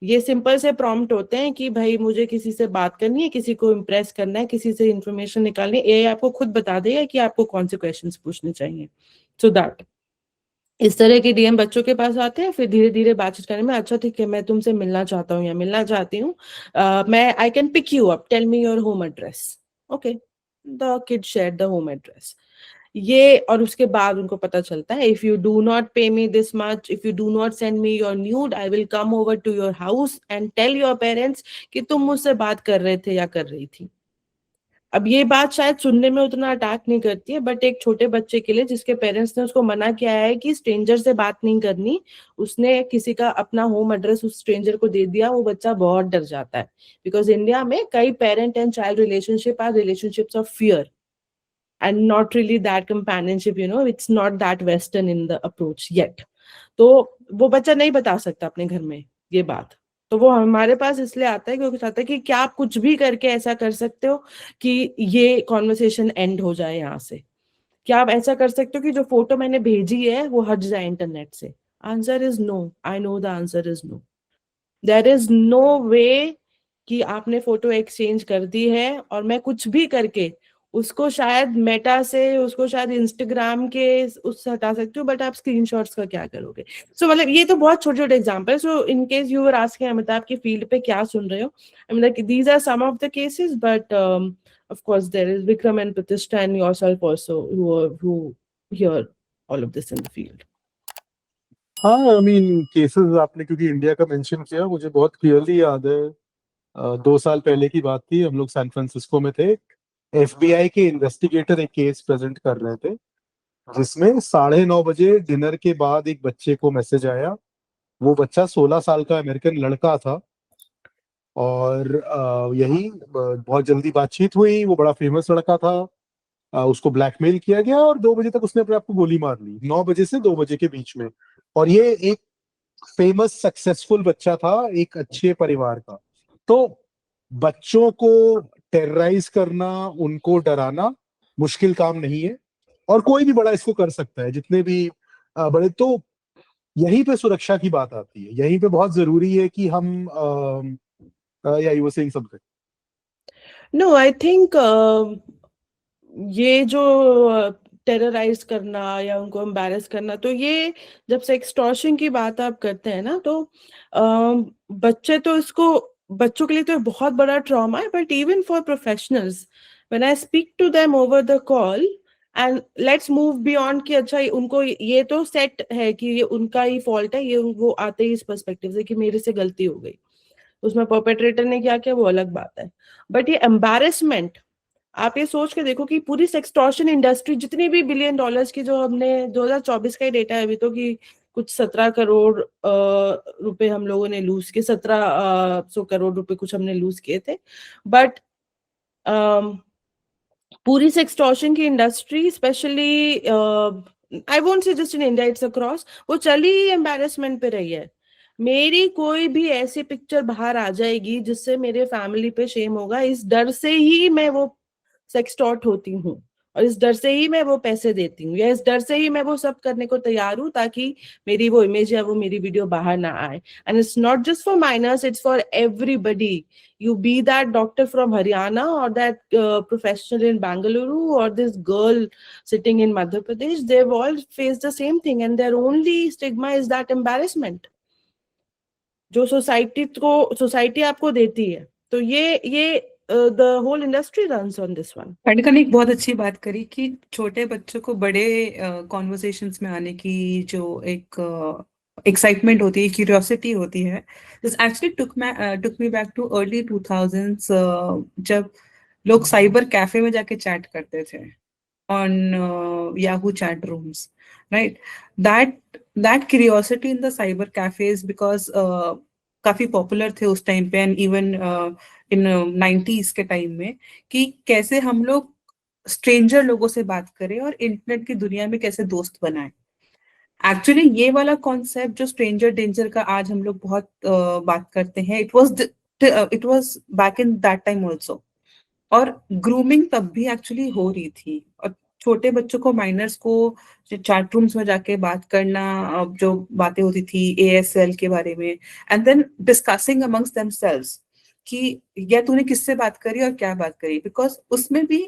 ये सिंपल से प्रॉम्प्ट होते हैं कि भाई मुझे किसी से बात करनी है, किसी को इम्प्रेस करना है, किसी से इंफॉर्मेशन निकालनी है, एआई आपको खुद बता देगा कि आपको कौन से क्वेश्चंस पूछने चाहिए। सो दैट इस तरह के डीएम बच्चों के पास आते हैं, फिर धीरे धीरे बातचीत करने में, अच्छा ठीक है मैं तुमसे मिलना चाहता हूँ या मिलना चाहती हूँ, मैं I can pick you up, tell me your home address. Okay, the kid share the home address. ये और उसके बाद उनको पता चलता है, if you do not pay me this much, if you do not send me your nude, I will come over to your house and tell your parents कि तुम मुझसे बात कर रहे थे या कर रही थी। अब ये बात शायद सुनने में उतना अटैक नहीं करती है, बट एक छोटे बच्चे के लिए जिसके पेरेंट्स ने उसको मना किया है कि स्ट्रेंजर से बात नहीं करनी, उसने किसी का अपना होम एड्रेस उस स्ट्रेंजर को दे दिया, वो बच्चा बहुत डर जाता है। बिकॉज इंडिया में कई parent and child relationship are relationships of fear and not really that companionship, you know, it's not that western in the approach yet. तो वो बच्चा नहीं बता सकता अपने घर में ये बात, तो वो हमारे पास इसलिए आता है क्योंकि चाहता है कि क्या आप कुछ भी करके ऐसा कर सकते हो कि ये कॉन्वर्सेशन एंड हो जाए यहाँ से, क्या आप ऐसा कर सकते हो कि जो फोटो मैंने भेजी है वो हट जाए इंटरनेट से। Answer is no, I know the answer is no, there is no way कि आपने फोटो एक्सचेंज कर दी है और मैं कुछ भी करके उसको शायद मेटा से, उसको शायद इंस्टाग्राम के उससे हटा सकती हूँ, बट आप स्क्रीनशॉट्स का क्या करोगे। सो मतलब ये तो बहुत छोटे छोटे एग्जांपल है। So in case you were asking Amitabh की फील्ड पे क्या सुन रहे हो, I mean like these are some of the cases, but of course there is Vikram and Pratishtha and yourself also who hear all of this in the field. हाँ, आई मीन केसेस आपने क्योंकि इंडिया का मेंशन किया, मुझे बहुत क्लियरली याद है 2 साल पहले की बात थी, हम लोग सैन फ्रांसिस्को में थे, एफबीआई के इन्वेस्टिगेटर एक केस प्रेजेंट कर रहे थे जिसमें 9:30 बजे डिनर के बाद एक बच्चे को मैसेज आया। वो बच्चा 16 साल का अमेरिकन लड़का था और यही बहुत जल्दी बातचीत हुई, वो बड़ा फेमस लड़का था, उसको ब्लैकमेल किया गया और 2 बजे तक उसने अपने आप को गोली मार ली, 9 बजे से 2 बजे के बीच में। और ये एक फेमस सक्सेसफुल बच्चा था, एक अच्छे परिवार का। तो बच्चों को टेरराइज करना, उनको डराना मुश्किल काम नहीं है और कोई भी बड़ा इसको कर सकता है, जितने भी बड़े। तो यहीं पे सुरक्षा की बात आती है, यहीं पे बहुत जरूरी है कि हम या you were saying something. No I think ये जो टेरराइज करना या उनको एम्बैरेस करना, तो ये जब से एक्सटॉर्शन की बात आप करते हैं ना, तो बच्चे तो इसको, बच्चों के लिए तो बहुत बड़ा ट्रॉमा है, but even for professionals when I speak to them over the call and let's move beyond कि अच्छा उनको ये तो सेट है कि ये उनका ही फॉल्ट है, ये वो आते ही इस पर्सपेक्टिव से कि मेरे से गलती हो गई, उसमें परपेट्रेटर ने क्या किया वो अलग बात है, बट ये एम्बैरेसमेंट, आप ये सोच के देखो कि पूरी सेक्सटॉर्शन इंडस्ट्री जितनी भी बिलियन डॉलर्स की, जो हमने 2024 का ही डेटा है अभी तो, कि कुछ 17 करोड़ रुपए हम लोगों ने लूज किए, 1700 करोड़ रुपए कुछ हमने लूज किए थे, बट पूरी सेक्सटॉर्शन की industry specially I won't say just in India, it's across, वो चली एम्बैरेसमेंट पे रही है। मेरी कोई भी ऐसी पिक्चर बाहर आ जाएगी जिससे मेरे फैमिली पे शेम होगा, इस डर से ही मैं वो सेक्सटॉर्ट होती हूँ और इस डर से ही मैं वो पैसे देती हूँ, या इस डर से ही मैं वो सब करने को तैयार हूँ ताकि मेरी वो इमेज या वो मेरी वीडियो बाहर ना आए। And it's not just for minors, it's for everybody, you be that doctor from Haryana or that professional in Bangalore or this girl sitting in Madhya Pradesh, they've all faced the same thing and their only stigma is that embarrassment जो सोसाइटी आपको देती है। तो ये the whole industry runs on this one. खंडका ने एक बहुत अच्छी बात करी कि छोटे बच्चों को बड़े कॉन्वर्सेशंस में आने की जो एक एक्साइटमेंट होती है, क्यूरियोसिटी होती है, this actually took me back too early 2000s, जब लोग साइबर कैफे में जाके चैट करते थे on Yahoo chat rooms, right? That curiosity in the cyber cafes because काफी पॉपुलर थे उस टाइम पे, एंड इवन इन 90s के टाइम में, कि कैसे हम लोग स्ट्रेंजर लोगों से बात करें और इंटरनेट की दुनिया में कैसे दोस्त बनाएं। एक्चुअली ये वाला कॉन्सेप्ट जो स्ट्रेंजर डेंजर का आज हम लोग बहुत बात करते हैं, it was back in that time also, और ग्रूमिंग तब भी एक्चुअली हो रही थी, और छोटे बच्चों को, माइनर्स को चैट रूम्स में जाके बात करना, जो बातें होती थी ASL के बारे में, and then discussing amongst themselves कि या तूने किससे बात करी और क्या बात करी, बिकॉज उसमें भी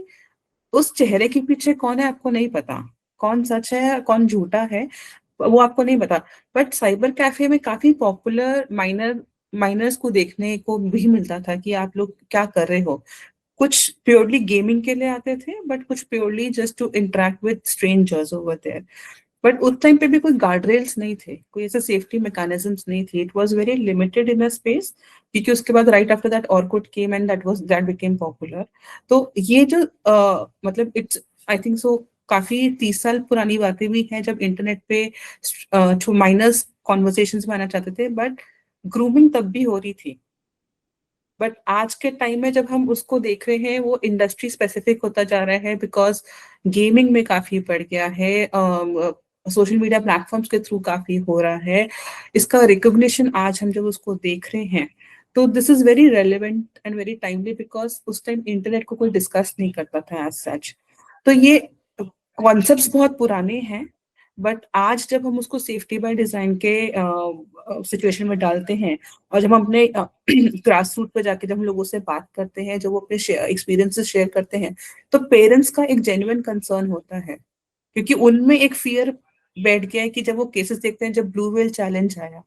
उस चेहरे के पीछे कौन है आपको नहीं पता, कौन सच है कौन झूठा है वो आपको नहीं पता। बट साइबर कैफे में काफी पॉपुलर माइनर्स को देखने को भी मिलता था कि आप लोग क्या कर रहे हो। कुछ प्योरली गेमिंग के लिए आते थे, बट कुछ purely just to interact with strangers over there. But उस टाइम पे भी कोई गार्ड रेल्स नहीं थे, कोई ऐसे सेफ्टी मैकेनिज्म्स नहीं थे, it was very limited in a space, क्योंकि उसके बाद right after that Orkut came and that became popular. तो ये जो मतलब इट्स आई थिंक सो काफी 30 साल पुरानी बातें भी हैं जब इंटरनेट पे माइनर्स कॉन्वर्सेशंस में आना चाहते थे, बट ग्रूमिंग तब भी हो रही थी। बट आज के टाइम में जब हम उसको देख रहे हैं वो इंडस्ट्री स्पेसिफिक होता जा रहा है, बिकॉज गेमिंग में काफी बढ़ गया है, सोशल मीडिया प्लेटफॉर्म्स के थ्रू काफी हो रहा है, इसका रिकॉग्निशन आज हम जब उसको देख रहे हैं तो this is very relevant and very timely, because उस टाइम इंटरनेट को कोई डिस्कस नहीं करता था एज सच। तो ये कॉन्सेप्ट्स बहुत पुराने हैं, बट आज जब हम उसको सेफ्टी बाय डिजाइन के सिचुएशन में डालते हैं, और जब हम अपने ग्रास रूट पे जाके जब हम लोगों से बात करते हैं, जब वो अपने एक्सपीरियंसेस शेयर करते हैं, तो पेरेंट्स का एक जेन्युइन कंसर्न होता है, क्योंकि उनमें एक फियर बैठ गया है कि जब वो केसेस देखते हैं, जब ब्लू व्हेल चैलेंज आया,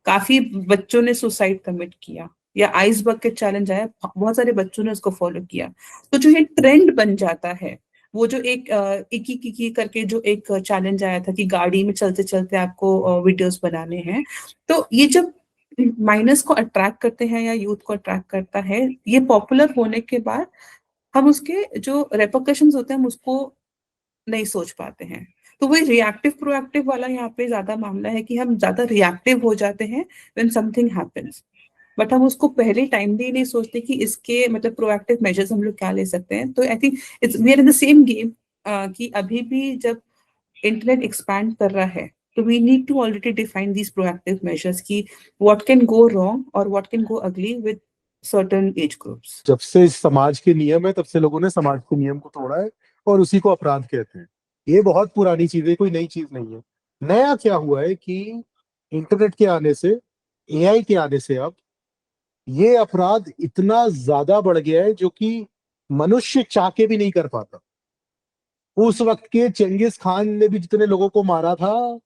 काफी बच्चों ने सुसाइड कमिट किया, या आइस बकेट चैलेंज आया, बहुत सारे बच्चों ने उसको फॉलो किया। तो जो ये ट्रेंड बन जाता है, वो जो एक इकी किकी करके जो एक चैलेंज आया था कि गाड़ी में चलते चलते आपको वीडियोस बनाने हैं, तो ये जब माइनस को अट्रैक्ट करते हैं या यूथ को अट्रैक्ट करता है, ये पॉपुलर होने के बाद हम उसके जो रेपरकशंस होते हैं हम उसको नहीं सोच पाते हैं। तो वही रिएक्टिव प्रोएक्टिव वाला यहाँ पे ज्यादा मामला है कि हम ज्यादा रिएक्टिव हो जाते हैं व्हेन समथिंग हैपेंस, बट हम उसको पहले टाइम भी नहीं सोचते कि इसके मतलब प्रोएक्टिव मेजर्स हम लोग क्या ले सकते हैं। तो I think it's we are in the same game कि अभी भी जब इंटरनेट एक्सपैंड कर रहा है, तो we need to already define these proactive measures कि व्हाट कैन गो रॉन्ग और what can go ugly with certain age groups. जब से समाज के नियम है तब से लोगों ने समाज के नियम को तोड़ा है और उसी को अपराध कहते हैं। ये बहुत पुरानी चीज है, कोई नई चीज नहीं है। नया क्या हुआ है कि इंटरनेट के आने से, AI के आने से अब ये अपराध इतना ज्यादा बढ़ गया है जो कि मनुष्य चाह के भी नहीं कर पाता। उस वक्त के चेंगिस खान ने भी जितने लोगों को मारा था,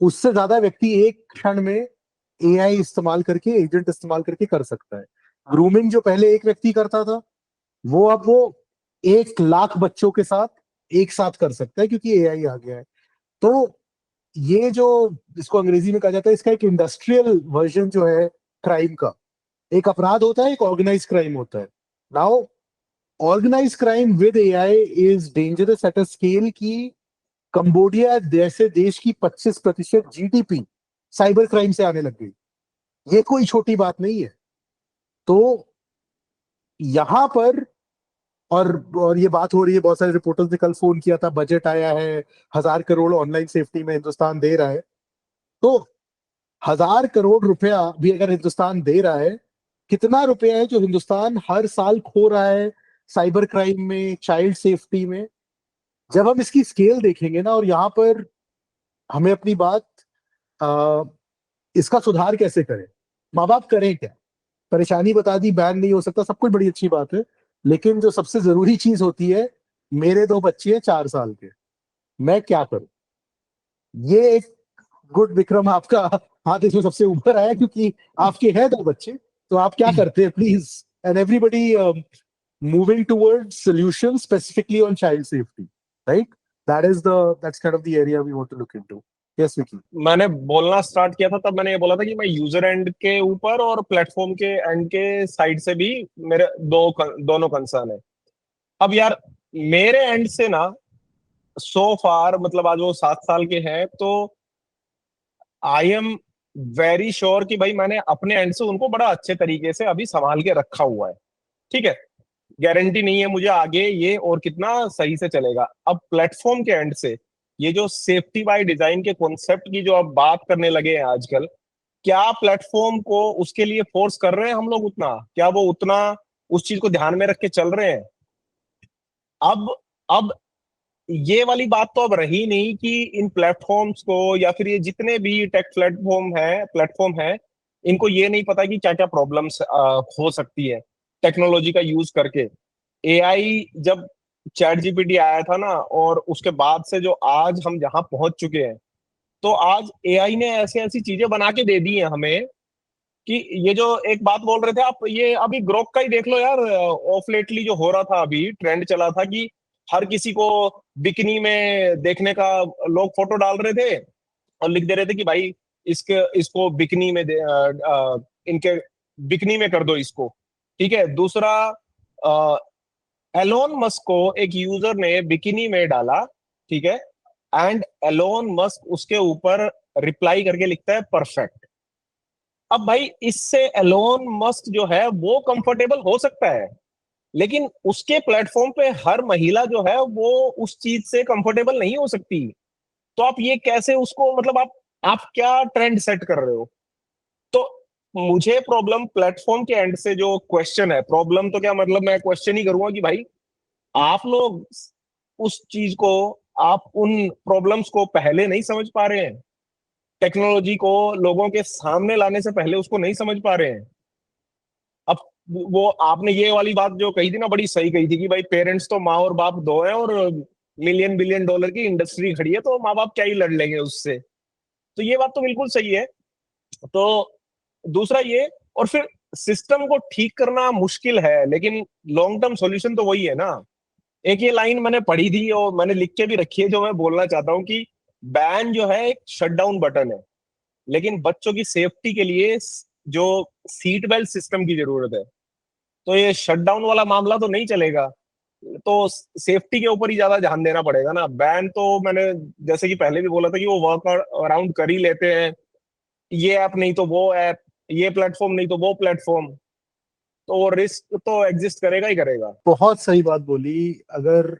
उससे ज्यादा व्यक्ति एक क्षण में AI इस्तेमाल करके, एजेंट इस्तेमाल करके कर सकता है। ग्रूमिंग जो पहले एक व्यक्ति करता था, वो अब वो 1 लाख बच्चों के साथ एक साथ कर सकता है, क्योंकि AI आ गया है। तो ये जो इसको अंग्रेजी में कहा जाता है, इसका एक इंडस्ट्रियल वर्जन जो है क्राइम का, एक अपराध होता है, एक ऑर्गेनाइज क्राइम होता है। Now organise crime with AI is dangerous at a scale की कंबोडिया जैसे देश की 25% GDP साइबर क्राइम से आने लग गई। ये कोई छोटी बात नहीं है। तो यहां पर और ये बात हो रही है, बहुत सारे रिपोर्टर्स ने कल फोन किया था, बजट आया है 1,000 करोड़ ऑनलाइन सेफ्टी में हिंदुस्तान दे रहा है। तो 1,000 करोड़ रुपया भी अगर हिंदुस्तान दे रहा है, कितना रुपया है जो हिंदुस्तान हर साल खो रहा है साइबर क्राइम में, चाइल्ड सेफ्टी में। जब हम इसकी स्केल देखेंगे ना, और यहाँ पर हमें अपनी बात आ, इसका सुधार कैसे करें, माँ बाप करें क्या। परेशानी बता दी, बैन नहीं हो सकता, सब कुछ बड़ी अच्छी बात है, लेकिन जो सबसे जरूरी चीज होती है, मेरे 2 बच्चे हैं 4 साल के, मैं क्या करूं। ये एक गुड विक्रम, आपका हाथ इसमें सबसे ऊपर आया क्योंकि आपके हैं 2 बच्चे, तो आप क्या करते हैं please. And everybody moving towards solutions specifically on child safety, right? That's kind of the area we want to look into. Yes, Vicky. मैंने बोलना स्टार्ट किया था तब मैंने ये बोला था कि मैं यूजर एंड के ऊपर और प्लेटफॉर्म के एंड के साइड से भी मेरे दोनों कंसर्न है। अब यार मेरे एंड से ना, सो फार मतलब आज वो 7 साल के हैं, तो आई एम वेरी श्योर कि भाई मैंने अपने एंड से उनको बड़ा अच्छे तरीके से अभी संभाल के रखा हुआ है। ठीक है, गारंटी नहीं है मुझे आगे ये और कितना सही से चलेगा। अब प्लेटफॉर्म के एंड से ये जो सेफ्टी बाय डिजाइन के कॉन्सेप्ट की जो अब बात करने लगे हैं आजकल, क्या प्लेटफॉर्म को उसके लिए फोर्स कर रहे हैं हम लोग उतना? क्या वो उतना उस चीज को ध्यान में रख के चल रहे हैं? अब ये वाली बात तो अब रही नहीं कि इन प्लेटफॉर्म्स को या फिर ये जितने भी टेक प्लेटफॉर्म है इनको ये नहीं पता कि क्या क्या प्रॉब्लम्स हो सकती है टेक्नोलॉजी का यूज करके। एआई जब चैट जीपीटी आया था ना, और उसके बाद से जो आज हम जहां पहुंच चुके हैं, तो आज एआई ने ऐसी ऐसी चीजें बना के दे दी हैं हमें कि ये जो एक बात बोल रहे थे आप, ये अभी ग्रोक का ही देख लो यार। ऑफ लेटली जो हो रहा था, अभी ट्रेंड चला था कि हर किसी को बिकिनी में देखने का लोग फोटो डाल रहे थे और लिख दे रहे थे कि भाई इसको बिकिनी में इनके बिकिनी में कर दो इसको। ठीक है। दूसरा, एलोन मस्क को एक यूजर ने बिकिनी में डाला, ठीक है, एंड एलोन मस्क उसके ऊपर रिप्लाई करके लिखता है परफेक्ट। अब भाई इससे एलोन मस्क जो है वो कंफर्टेबल हो सकता है, लेकिन उसके प्लेटफॉर्म पे हर महिला जो है वो उस चीज से कंफर्टेबल नहीं हो सकती। तो आप ये कैसे उसको, मतलब आप क्या ट्रेंड सेट कर रहे हो? तो मुझे प्रॉब्लम प्लेटफॉर्म के एंड से जो क्वेश्चन है, प्रॉब्लम तो क्या मतलब, मैं क्वेश्चन ही करूंगा कि भाई आप लोग उस चीज को, आप उन प्रॉब्लम्स को पहले नहीं समझ पा रहे हैं। टेक्नोलॉजी को लोगों के सामने लाने से पहले उसको नहीं समझ पा रहे हैं। अब वो आपने ये वाली बात जो कही थी ना, बड़ी सही कही थी कि भाई पेरेंट्स तो माँ और बाप दो हैं, और मिलियन बिलियन डॉलर की इंडस्ट्री खड़ी है, तो माँ बाप क्या ही लड़ लेंगे उससे। तो ये बात तो बिल्कुल सही है। तो दूसरा ये, और फिर सिस्टम को ठीक करना मुश्किल है, लेकिन लॉन्ग टर्म सॉल्यूशन तो वही है ना। एक ये लाइन मैंने पढ़ी थी और मैंने लिख के भी रखी है, जो मैं बोलना चाहता हूँ कि बैन जो है एक शटडाउन बटन है, लेकिन बच्चों की सेफ्टी के लिए जो सीट बेल्ट सिस्टम की जरूरत है। तो ये शटडाउन वाला मामला तो नहीं चलेगा, तो सेफ्टी के ऊपर ही ज्यादा ध्यान देना पड़ेगा ना। बैन तो मैंने जैसे कि पहले भी बोला था कि वो वर्क अराउंड कर ही लेते हैं, ये ऐप नहीं तो वो ऐप, ये प्लेटफॉर्म नहीं तो वो प्लेटफॉर्म, तो वो रिस्क तो एग्जिस्ट करेगा ही करेगा। बहुत सही बात बोली। अगर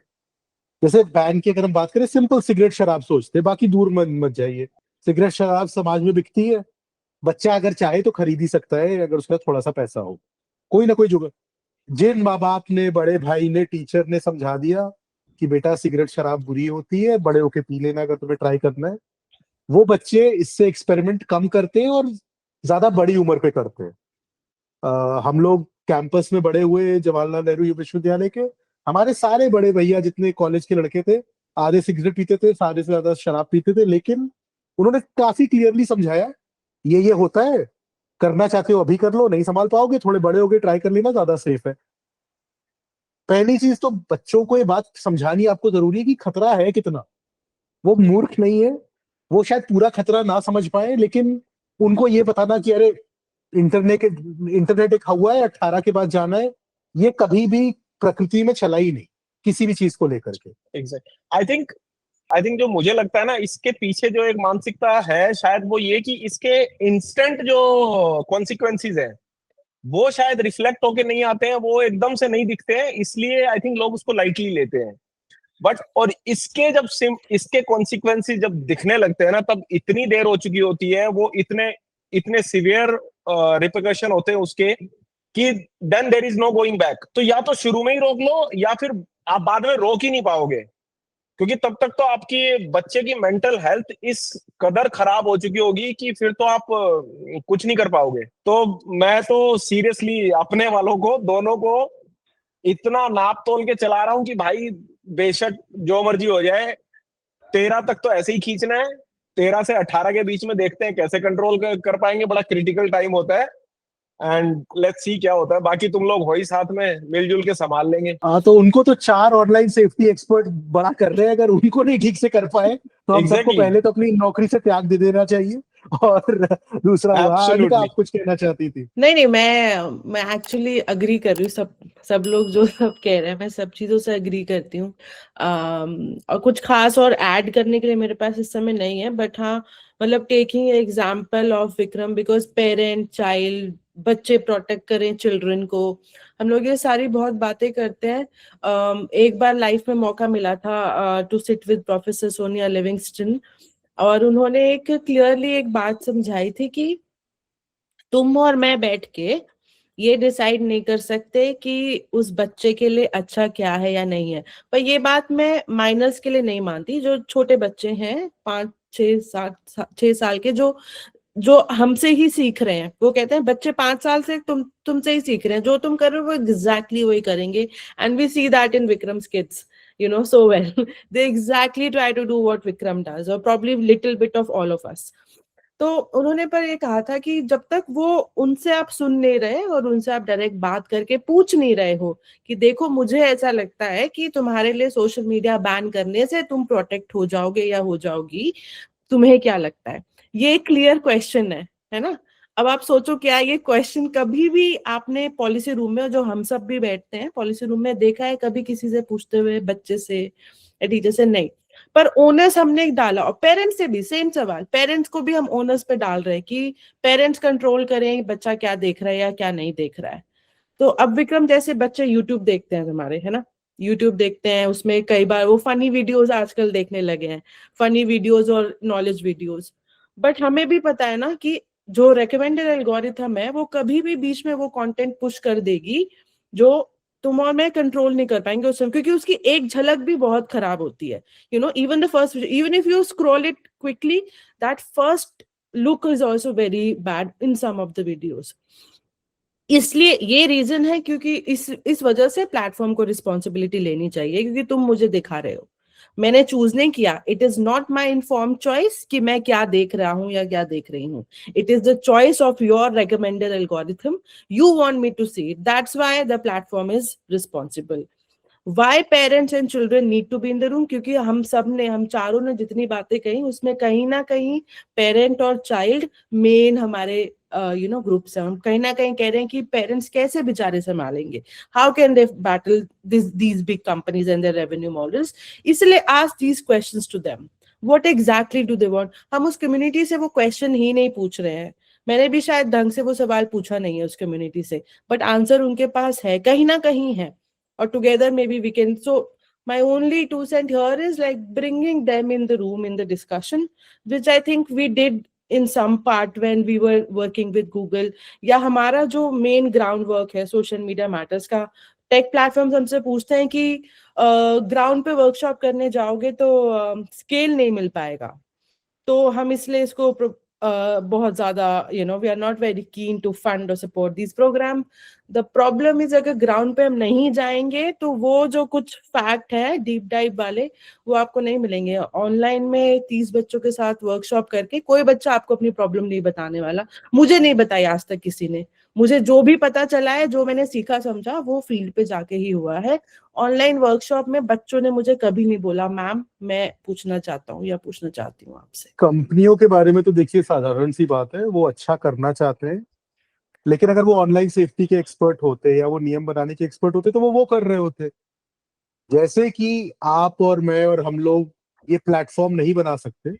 जैसे बैन की अगर हम बात करें, सिंपल सिगरेट शराब सोचते, बाकी दूर मत जाइए। सिगरेट शराब समाज में बिकती है, बच्चा अगर चाहे तो खरीद ही सकता है अगर उसका थोड़ा सा पैसा हो। कोई ना कोई जुगाड़, जिन माँ बाप ने, बड़े भाई ने, टीचर ने समझा दिया कि बेटा सिगरेट शराब बुरी होती है, बड़े होके पी लेना अगर तुम्हें ट्राई करना है, वो बच्चे इससे एक्सपेरिमेंट कम करते हैं और ज्यादा बड़ी उम्र पे करते हैं। हम लोग कैंपस में बड़े हुए जवाहरलाल नेहरू विश्वविद्यालय के, हमारे सारे बड़े भैया जितने कॉलेज के लड़के थे, आधे सिगरेट पीते थे, सारे से ज्यादा शराब पीते थे, लेकिन उन्होंने काफी क्लियरली समझाया ये होता है, करना चाहते हो अभी कर लो, नहीं संभाल पाओगे थोड़े बड़े होके ट्राई कर लेना, ज्यादा सेफ है। पहली चीज तो बच्चों को ये बात समझानी आपको जरूरी है कि खतरा है कितना। वो मूर्ख नहीं है, वो शायद पूरा खतरा ना समझ पाए, लेकिन उनको ये बताना कि अरे इंटरनेट एक हवा है, 18 के बाद जाना है, ये कभी भी प्रकृति में चला ही नहीं किसी भी चीज को लेकर के। एग्जैक्ट। आई थिंक जो मुझे लगता है ना, इसके पीछे जो एक मानसिकता है शायद वो ये कि इसके इंस्टेंट जो कॉन्सिक्वेंसेस हैं वो शायद रिफ्लेक्ट होके नहीं आते हैं, वो एकदम से नहीं दिखते हैं, इसलिए आई थिंक लोग उसको लाइटली लेते हैं। बट और इसके कॉन्सिक्वेंसेस जब दिखने लगते हैं ना, तब इतनी देर हो चुकी होती है, वो इतने इतने सिवियर रिpercussion होते हैं उसके कि then there is no going back. तो या तो शुरू में ही रोक लो, या फिर आप बाद में रोक ही नहीं पाओगे, क्योंकि तब तक तो आपकी बच्चे की मेंटल हेल्थ इस कदर खराब हो चुकी होगी कि फिर तो आप कुछ नहीं कर पाओगे। तो मैं तो सीरियसली अपने वालों को, दोनों को इतना नाप तोल के चला रहा हूं कि भाई बेशक जो मर्जी हो जाए, 13 तक तो ऐसे ही खींचना है, 13 से 18 के बीच में देखते हैं कैसे कंट्रोल कर पाएंगे, बड़ा क्रिटिकल टाइम होता है। एंड लेट्स सी क्या होता है, बाकी तुम लोग हो ही साथ में, मिलजुल के संभाल लेंगे। हाँ, तो उनको तो 4 ऑनलाइन सेफ्टी एक्सपर्ट बड़ा कर रहे हैं, अगर उनको नहीं ठीक से कर पाए तो हम सबको एग्जैक्टली, पहले तो अपनी नौकरी से त्याग दे देना चाहिए। और दूसरा हुआ, अनिका एब्सोल्युटली। आप कुछ कहना चाहती थी? नहीं, मैं एक्चुअली अग्री कर रही हूँ, सब लोग जो सब कह रहे हैं मैं सब चीजों से अग्री करती हूँ। और कुछ खास और ऐड करने के लिए मेरे पास इस समय नहीं है, बट हाँ, मतलब taking example of Vikram, because parent child, बच्चे प्रोटेक्ट करें चिल्ड्रन को, हम लोग ये सारी बहुत बातें करते हैं। एक बार लाइफ में मौका मिला था to sit with professor Sonia Livingstone, और उन्होंने एक क्लियरली एक बात समझाई थी कि तुम और मैं बैठ के ये डिसाइड नहीं कर सकते कि उस बच्चे के लिए अच्छा क्या है या नहीं है। पर ये बात मैं माइनर्स के लिए नहीं मानती, जो छोटे बच्चे हैं 5 6 7 6 साल के, जो जो हमसे ही सीख रहे हैं। वो कहते हैं बच्चे 5 साल से तुमसे ही सीख रहे हैं, जो तुम कर रहे हो वो एग्जैक्टली वही करेंगे। And we see that in Vikram's kids, you know, so well. They exactly try to do what Vikram does, or probably little bit of all of us. तो उन्होंने पर ये कहा था कि जब तक वो उनसे आप सुन नहीं रहे और उनसे आप डायरेक्ट बात करके पूछ नहीं रहे हो कि देखो मुझे ऐसा लगता है कि तुम्हारे लिए सोशल मीडिया बैन करने से तुम प्रोटेक्ट हो जाओगे या हो जाओगी, तुम्हें क्या लगता है, ये क्लियर क्वेश्चन है ना। अब आप सोचो क्या ये क्वेश्चन कभी भी आपने पॉलिसी रूम में, जो हम सब भी बैठते हैं पॉलिसी रूम में, देखा है कभी किसी से पूछते हुए, बच्चे से या टीचर से? नहीं। पर ओनर्स हमने डाला, और पेरेंट्स से भी सेम सवाल, पेरेंट्स को भी हम ओनर्स पे डाल रहे हैं कि पेरेंट्स कंट्रोल करें बच्चा क्या देख रहा है या क्या नहीं देख रहा है। तो अब विक्रम जैसे बच्चे यूट्यूब देखते हैं हमारे, है ना, यूट्यूब देखते हैं, उसमें कई बार वो फनी वीडियोस आजकल देखने लगे हैं, फनी वीडियोस और नॉलेज वीडियोस। बट हमें भी पता है ना कि जो रेकमेंडेड एल्गोरिथम है वो कभी भी बीच में वो कंटेंट पुश कर देगी जो तुम और मैं कंट्रोल नहीं कर पाएंगे उस समय, क्योंकि उसकी एक झलक भी बहुत खराब होती है। You know, even the first, even if you scroll it quickly, that first look is also very bad in some of the videos. इसलिए ये रीजन है, क्योंकि इस वजह से प्लेटफॉर्म को रिस्पॉन्सिबिलिटी लेनी चाहिए, क्योंकि तुम मुझे दिखा रहे हो, मैंने चूज नहीं किया। It is not my inform choice कि मैं क्या देख रहा हूं या क्या देख रही हूँ। It is the choice of your recommended algorithm, you want me to see it, that's why the platform is responsible. Why parents and children need to be in the room, क्योंकि हम सब ने, हम चारों ने जितनी बातें कही उसमें कहीं ना कहीं पेरेंट और चाइल्ड मेन हमारे ग्रुप्स हैं। हम कहीं ना कहीं कह रहे हैं कि पेरेंट्स कैसे बेचारे संभालेंगे, how can they battle these big companies and their revenue models. इसलिए ask these questions to them, what exactly do they want. हम उस कम्युनिटी से वो क्वेश्चन ही नहीं पूछ रहे हैं, मैंने भी शायद ढंग से वो सवाल पूछा नहीं है उस कम्युनिटी से, बट आंसर उनके पास है, कहीं ना कहीं है, or together maybe we can. So my only 2 cents here is like bringing them in the room in the discussion, which I think we did in some part when we were working with Google. या हमारा जो main ground work है social media matters का, टेक प्लेटफॉर्म्स हमसे पूछते हैं कि ग्राउंड पे वर्कशॉप करने जाओगे तो स्केल नहीं मिल पाएगा, तो हम इसलिए इसको बहुत ज्यादा, we are not very keen to fund और support this programme. The problem is अगर ग्राउंड पे हम नहीं जाएंगे तो वो जो कुछ फैक्ट है डीप डाइव वाले, वो आपको नहीं मिलेंगे। ऑनलाइन में 30 बच्चों के साथ वर्कशॉप करके कोई बच्चा आपको अपनी प्रॉब्लम नहीं बताने वाला। मुझे नहीं बताई आज तक किसी ने, मुझे जो भी पता चला है, जो मैंने सीखा समझा, वो फील्ड पे जाके ही हुआ है। ऑनलाइन वर्कशॉप में बच्चों ने मुझे कभी नहीं बोला मैम मैं पूछना चाहता हूँ या पूछना चाहती हूँ आपसे। कंपनियों के बारे में तो देखिए साधारण सी बात है, वो अच्छा करना चाहते हैं, लेकिन अगर वो ऑनलाइन सेफ्टी के एक्सपर्ट होते या वो नियम बनाने के एक्सपर्ट होते तो वो कर रहे होते। जैसे कि आप और मैं और हम लोग ये प्लेटफॉर्म नहीं बना सकते,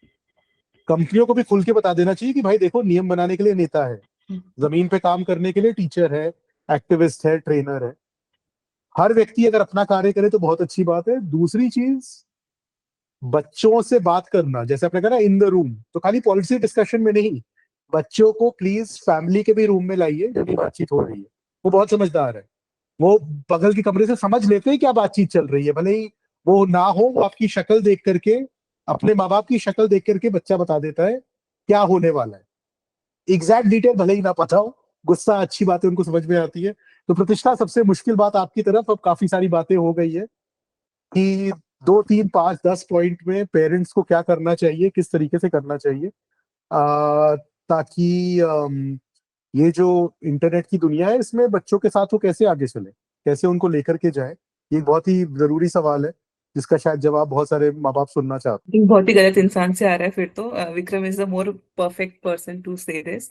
कंपनियों को भी खुल के बता देना चाहिए कि भाई देखो, नियम बनाने के लिए नेता है, जमीन पे काम करने के लिए टीचर है, एक्टिविस्ट है, ट्रेनर है। हर व्यक्ति अगर अपना कार्य करे तो बहुत अच्छी बात है। दूसरी चीज, बच्चों से बात करना, जैसे आपने कहा ना इन द रूम, तो खाली पॉलिसी डिस्कशन में नहीं, बच्चों को प्लीज फैमिली के भी रूम में लाइए जब ये बातचीत हो रही है। वो बहुत समझदार है, वो बगल के कमरे से समझ लेते हैं क्या बातचीत चल रही है, भले ही वो ना हो, वो आपकी शक्ल देख करके, अपने माँ बाप की शक्ल देख करके बच्चा बता देता है क्या होने वाला है। एग्जैक्ट डिटेल भले ही ना पता हो, गुस्सा अच्छी बातें उनको समझ में आती है। तो प्रतिष्ठा, सबसे मुश्किल बात आपकी तरफ अब काफी सारी बातें हो गई है कि 2 3 5 10 पॉइंट में पेरेंट्स को क्या करना चाहिए, किस तरीके से करना चाहिए, ताकि ये जो इंटरनेट की दुनिया है इसमें बच्चों के साथ वो कैसे आगे चले, कैसे उनको लेकर के जाए। ये बहुत ही जरूरी सवाल है जिसका शायद जवाब बहुत सारे माँ बाप सुनना चाहते हैं। बहुत ही गलत इंसान से आ रहा है फिर तो। Vikram is the more perfect person to say this.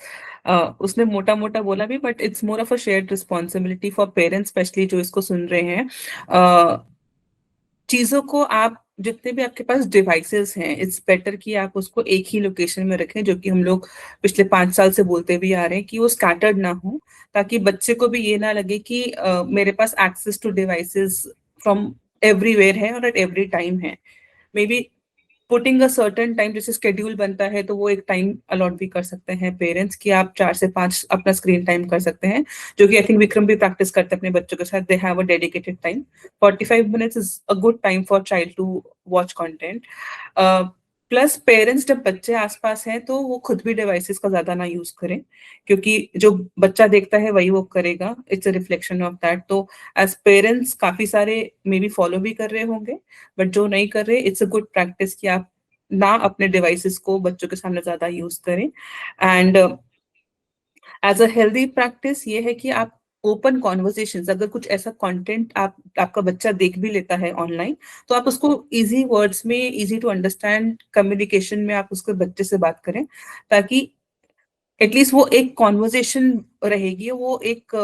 उसने मोटा मोटा बोला भी, but it's more of a shared responsibility for parents, especially जो इसको सुन रहे हैं। चीजों को आप, जितने भी आपके पास डिवाइसेस हैं, इट्स बेटर कि आप उसको एक ही लोकेशन में रखें, जो कि हम लोग पिछले 5 साल से बोलते भी आ रहे हैं कि वो स्कैटर्ड ना हो, ताकि बच्चे को भी ये ना लगे कि मेरे पास access to devices from everywhere है और एट एवरी टाइम है। Maybe putting a certain time, जैसे स्केड्यूल बनता है तो वो एक टाइम अलॉट भी कर सकते हैं पेरेंट्स कि आप 4 से 5 अपना स्क्रीन टाइम कर सकते हैं, जो कि आई थिंक विक्रम भी प्रैक्टिस करते हैं अपने बच्चों के साथ। They have a dedicated time. 45 minutes is a good time for child to watch content. Plus parents जब बच्चे आसपास हैं तो वो खुद भी डिवाइसेस का ज्यादा ना यूज करें, क्योंकि जो बच्चा देखता है वही वो करेगा। It's a reflection of that. तो एज पेरेंट्स काफी सारे मे बी फॉलो भी कर रहे होंगे, बट जो नहीं कर रहे, इट्स अ गुड प्रैक्टिस कि आप ना अपने डिवाइसेस को बच्चों के सामने ज्यादा यूज करें। And as a healthy practice ये है कि आप ओपन कॉन्वर्सेशंस, अगर कुछ ऐसा कंटेंट आपका बच्चा देख भी लेता है ऑनलाइन, तो आप उसको इजी वर्ड्स में, इजी टू अंडरस्टैंड कम्युनिकेशन में आप उसके बच्चे से बात करें, ताकि एटलीस्ट वो एक कॉन्वर्जेशन रहेगी, वो एक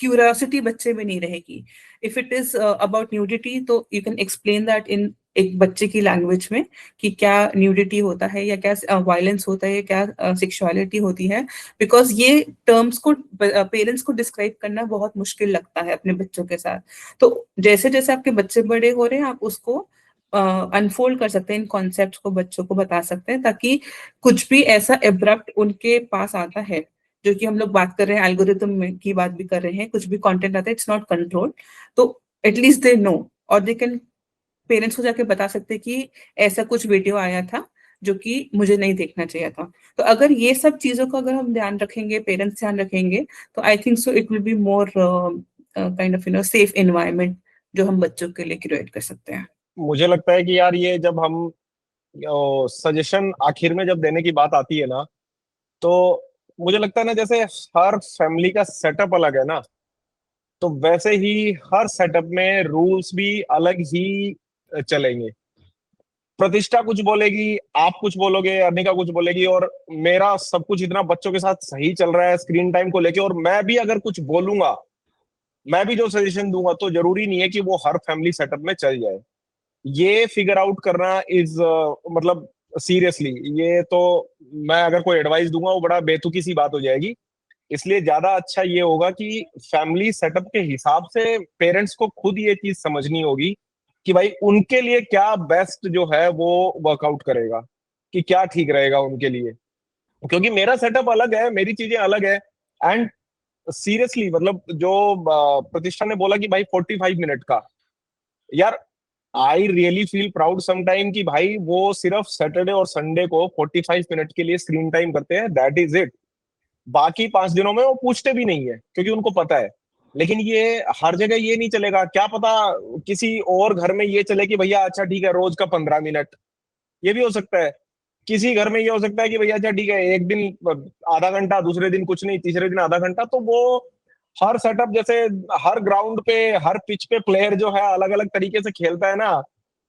क्यूरियोसिटी बच्चे में नहीं रहेगी। If it is about nudity, तो you can explain that in एक बच्चे की लैंग्वेज में कि क्या न्यूडिटी होता है, या क्या वायलेंस होता है, या क्या सेक्सुअलिटी होती है। बिकॉज ये टर्म्स को पेरेंट्स को डिस्क्राइब करना बहुत मुश्किल लगता है अपने बच्चों के साथ। तो जैसे जैसे आपके बच्चे बड़े हो रहे हैं, आप उसको अनफोल्ड कर सकते हैं, इन कॉन्सेप्ट्स को बच्चों को बता सकते हैं, ताकि कुछ भी ऐसा एब्रप्ट उनके पास आता है, जो कि हम लोग बात कर रहे हैं एल्गोरिथम की बात भी कर रहे हैं, कुछ भी कंटेंट आता है इट्स नॉट कंट्रोल, तो एटलीस्ट दे नो, और दे कैन पेरेंट्स को जाके बता सकते हैं कि ऐसा कुछ वीडियो आया था जो कि मुझे नहीं देखना चाहिए था। तो अगर ये सब चीजों का अगर हम ध्यान रखेंगे, पेरेंट्स ध्यान रखेंगे, तो I think so it will be more kind of safe environment जो हम बच्चों के लिए क्रिएट कर सकते हैं। मुझे लगता है कि यार ये जब हम सजेशन आखिर में जब देने की बात आती है ना, तो मुझे लगता है ना, जैसे हर फैमिली का सेटअप अलग है ना, तो वैसे ही हर सेटअप में रूल्स भी अलग ही चलेंगे। प्रतिष्ठा कुछ बोलेगी, आप कुछ बोलोगे, अनिका कुछ बोलेगी, और मेरा सब कुछ इतना बच्चों के साथ सही चल रहा है स्क्रीन टाइम को लेके, और मैं भी अगर कुछ बोलूंगा, मैं भी जो सजेशन दूंगा, तो जरूरी नहीं है कि वो हर फैमिली सेटअप में चल जाए। ये फिगर आउट करना इज मतलब सीरियसली, ये तो मैं अगर कोई एडवाइस दूंगा वो बड़ा बेतुकी सी बात हो जाएगी। इसलिए ज्यादा अच्छा ये होगा कि फैमिली सेटअप के हिसाब से पेरेंट्स को खुद ये चीज समझनी होगी कि भाई उनके लिए क्या बेस्ट जो है वो वर्कआउट करेगा, कि क्या ठीक रहेगा उनके लिए। क्योंकि मेरा सेटअप अलग है, मेरी चीजें अलग है। एंड सीरियसली मतलब जो प्रतिष्ठा ने बोला कि भाई 45 मिनट का, यार I really feel proud sometime कि भाई वो सिर्फ सैटरडे और संडे को 45 मिनट के लिए स्क्रीन टाइम करते हैं, दैट इज इट। बाकी 5 दिनों में वो पूछते भी नहीं है, क्योंकि उनको पता है। लेकिन ये हर जगह ये नहीं चलेगा, क्या पता किसी और घर में ये चले कि भैया अच्छा ठीक है रोज का 15 मिनट, ये भी हो सकता है। किसी घर में ये हो सकता है कि भैया अच्छा ठीक है एक दिन आधा घंटा, दूसरे दिन कुछ नहीं, तीसरे दिन आधा घंटा। तो वो हर सेटअप, जैसे हर ग्राउंड पे, हर पिच पे प्लेयर जो है अलग अलग तरीके से खेलता है ना,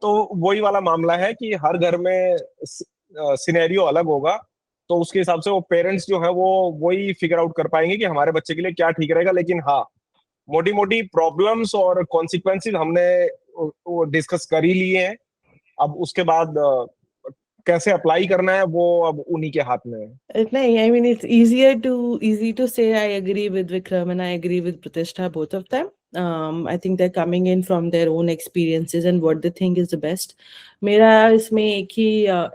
तो वही वाला मामला है कि हर घर में सिनेरियो अलग होगा। तो उसके हिसाब से वो पेरेंट्स जो है वो वही फिगर आउट कर पाएंगे कि हमारे बच्चे के लिए क्या ठीक रहेगा। लेकिन हाँ, मोटी मोटी प्रॉब्लम्स और कॉन्सिक्वेंसेस हमने वो डिस्कस कर ही लिए हैं। अब उसके बाद कैसे अप्लाई करना है वो अब उन्हीं के हाथ में है। नहीं, I mean it's easy to say I agree with Vikram and I agree with Pratishtha, both of them. I think they're coming in from their own experiences and what they think is the best. मेरा इसमें एक ही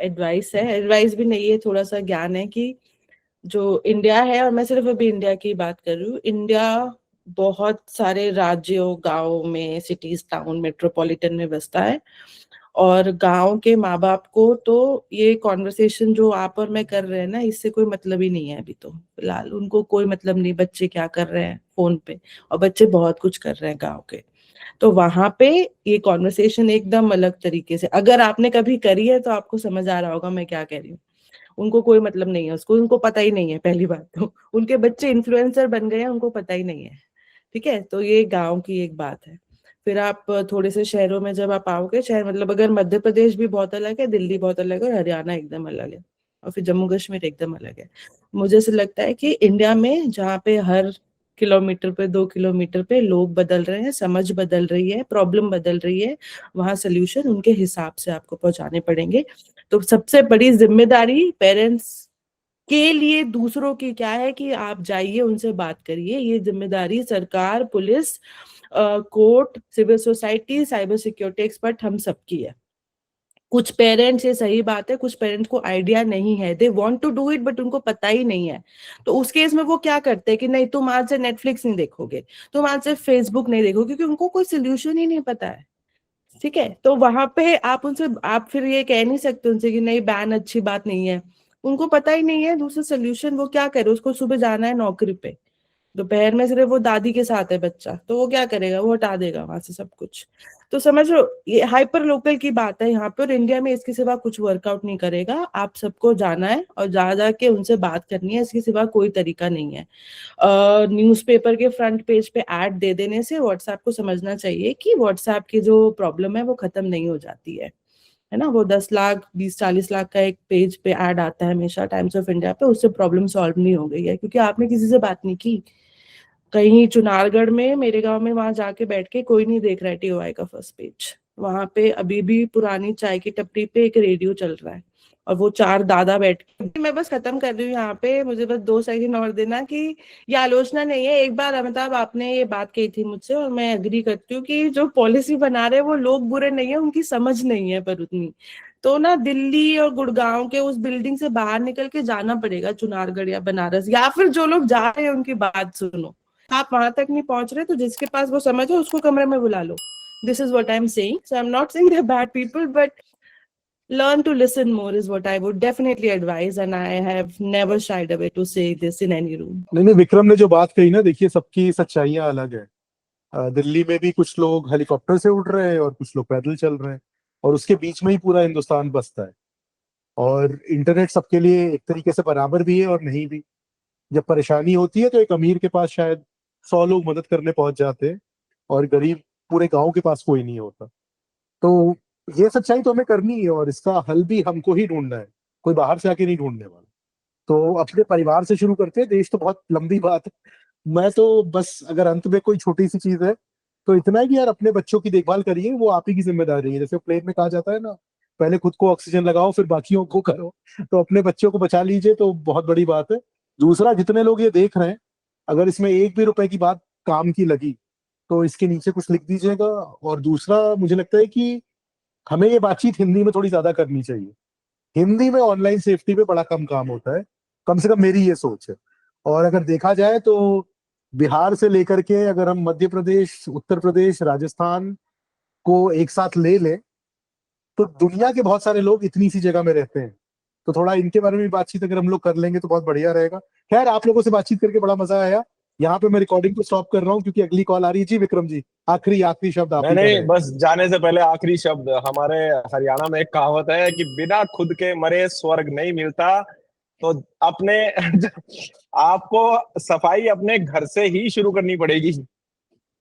एडवाइस है, एडवाइस भी नहीं है, थोड़ा सा ज्ञान है कि जो इंडिया है, और मैं सिर्फ अभी इंडिया की बात कर रही हूँ, इंडिया बहुत सारे राज्यों, गाँव में, सिटीज, टाउन, मेट्रोपॉलिटन में बसता है। और गांव के माँ बाप को तो ये कॉन्वर्सेशन जो आप और मैं कर रहे हैं ना, इससे कोई मतलब ही नहीं है अभी तो फिलहाल। उनको कोई मतलब नहीं बच्चे क्या कर रहे हैं फोन पे, और बच्चे बहुत कुछ कर रहे हैं गांव के। तो वहां पे ये कॉन्वर्सेशन एकदम अलग तरीके से, अगर आपने कभी करी है तो आपको समझ आ रहा होगा मैं क्या कह रही हूँ। उनको कोई मतलब नहीं है उसको, उनको पता ही नहीं है, पहली बात तो उनके बच्चे इन्फ्लुएंसर बन गए हैं, उनको पता ही नहीं है। ठीक है, तो ये गांव की एक बात है। फिर आप थोड़े से शहरों में जब आप आओगे, शहर मतलब अगर मध्य प्रदेश भी बहुत अलग है, दिल्ली बहुत अलग है, और हरियाणा एकदम अलग है, और फिर जम्मू कश्मीर एकदम अलग है। मुझे ऐसा लगता है कि इंडिया में जहाँ पे हर किलोमीटर पे, 2 किलोमीटर पे लोग बदल रहे हैं, समझ बदल रही है, प्रॉब्लम बदल रही है, वहां सोल्यूशन उनके हिसाब से आपको पहुंचाने पड़ेंगे। तो सबसे बड़ी जिम्मेदारी पेरेंट्स के लिए दूसरों की क्या है कि आप जाइए उनसे बात करिए। ये जिम्मेदारी सरकार, police, court, civil society, cyber security expert, हम सबकी है। कुछ पेरेंट्स, ये सही बात है, कुछ पेरेंट्स को आइडिया नहीं है, they want to do it but उनको पता ही नहीं है। तो उस केस में वो क्या करते हैं कि नहीं तुम आज से नेटफ्लिक्स नहीं देखोगे, तुम आज से फेसबुक नहीं देखोगे, क्योंकि उनको कोई सोल्यूशन ही नहीं पता है। ठीक है, तो वहां पे आप उनसे, आप फिर ये कह नहीं सकते उनसे कि नहीं बैन अच्छी बात नहीं है, उनको पता ही नहीं है दूसरा सोल्यूशन। वो क्या करे, उसको सुबह जाना है नौकरी पे, दोपहर में सिर्फ वो दादी के साथ है बच्चा, तो वो क्या करेगा, वो हटा देगा वहां से सब कुछ। तो समझ लो ये हाइपर लोकल की बात है यहाँ पे, और इंडिया में इसके सिवा कुछ वर्कआउट नहीं करेगा। आप सबको जाना है और जा जाके उनसे बात करनी है, इसके सिवा कोई तरीका नहीं है। न्यूज़पेपर के फ्रंट पेज पे ऐड दे देने से व्हाट्सएप को समझना चाहिए कि व्हाट्सएप की जो प्रॉब्लम है वो खत्म नहीं हो जाती है ना। वो 10 लाख 20-40 लाख का एक पेज पे ऐड आता है हमेशा टाइम्स ऑफ इंडिया पे, उससे प्रॉब्लम सॉल्व नहीं हो गई है, क्योंकि आपने किसी से बात नहीं की। कहीं चुनारगढ़ में, मेरे गांव में, वहां जाके बैठ के कोई नहीं देख रहा है टीओआई का फर्स्ट पेज। वहां पे अभी भी पुरानी चाय की टपरी पे एक रेडियो चल रहा है, और वो 4 दादा बैठ के, मैं बस खत्म कर रही हूँ यहाँ पे, मुझे बस 2 सेकंड और देना कि ये आलोचना नहीं है। एक बार अमिताभ आपने ये बात कही थी मुझसे, और मैं एग्री करती हूँ कि जो पॉलिसी बना रहे हैं वो लोग बुरे नहीं है, उनकी समझ नहीं है पर उतनी। तो ना दिल्ली और गुड़गांव के उस बिल्डिंग से बाहर निकल के जाना पड़ेगा चुनारगढ़ या बनारस, या फिर जो लोग जा रहे हैं उनकी बात सुनो। आप वहां तक नहीं पहुंच रहे तो जिसके पास वो समझ है उसको कमरे में बुला लो। This is what I am saying, so I am not saying they're bad people, but learn to listen more is what I would definitely advise, and I have never shied away to say this in any room. नहीं, विक्रम ने जो बात कही ना, देखिए सबकी सच्चाइयां अलग है। दिल्ली में भी कुछ लोग हेलीकॉप्टर से उड़ रहे हैं और कुछ लोग पैदल चल रहे हैं, और उसके बीच में ही पूरा हिंदुस्तान बसता है। और इंटरनेट सबके लिए एक तरीके से बराबर भी है और नहीं भी। जब परेशानी होती है तो एक अमीर के पास शायद 100 लोग मदद करने पहुंच जाते हैं, और गरीब पूरे गांव के पास कोई नहीं होता। तो ये सच्चाई तो हमें करनी है, और इसका हल भी हमको ही ढूंढना है, कोई बाहर से आके नहीं ढूंढने वाला। तो अपने परिवार से शुरू करते हैं, देश तो बहुत लंबी बात है। मैं तो बस अगर अंत में कोई छोटी सी चीज है तो इतना है कि यार अपने बच्चों की देखभाल करिए, वो आप ही की जिम्मेदारी है। जैसे प्लेन में कहा जाता है ना, पहले खुद को ऑक्सीजन लगाओ फिर बाकियों को करो। तो अपने बच्चों को बचा लीजिए, तो बहुत बड़ी बात है। दूसरा, जितने लोग ये देख रहे हैं, अगर इसमें 1 भी रुपए की बात काम की लगी तो इसके नीचे कुछ लिख दीजिएगा। और दूसरा, मुझे लगता है कि हमें ये बातचीत हिंदी में थोड़ी ज्यादा करनी चाहिए। हिंदी में ऑनलाइन सेफ्टी पे बड़ा कम काम होता है, कम से कम मेरी ये सोच है। और अगर देखा जाए तो बिहार से लेकर के अगर हम मध्य प्रदेश, उत्तर प्रदेश, राजस्थान को एक साथ ले लें, तो दुनिया के बहुत सारे लोग इतनी सी जगह में रहते हैं। तो थोड़ा इनके बारे में बातचीत अगर हम लोग कर लेंगे तो बहुत बढ़िया रहेगा। खैर, आप लोगों से बातचीत करके बड़ा मजा आया। यहाँ पे मैं रिकॉर्डिंग को स्टॉप कर रहा हूँ क्योंकि अगली कॉल आ रही है। जी विक्रम जी, आखिरी शब्द आप ही का नहीं, रहेगा। बस जाने से पहले आखिरी शब्द, हमारे हरियाणा में एक कहावत है कि बिना खुद के मरे स्वर्ग नहीं मिलता। तो अपने आपको सफाई अपने घर से ही शुरू करनी पड़ेगी।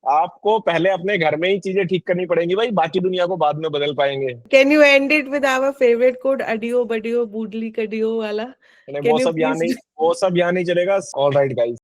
आपको पहले अपने घर में ही चीजें ठीक करनी पड़ेंगी भाई, बाकी दुनिया को बाद में बदल पाएंगे। Can you end it with our favorite quote, अडियो बडियो बूडली कडियो वाला? नहीं, Can वो you सब यहाँ please? नहीं, वो सब यहाँ नहीं चलेगा। All right guys.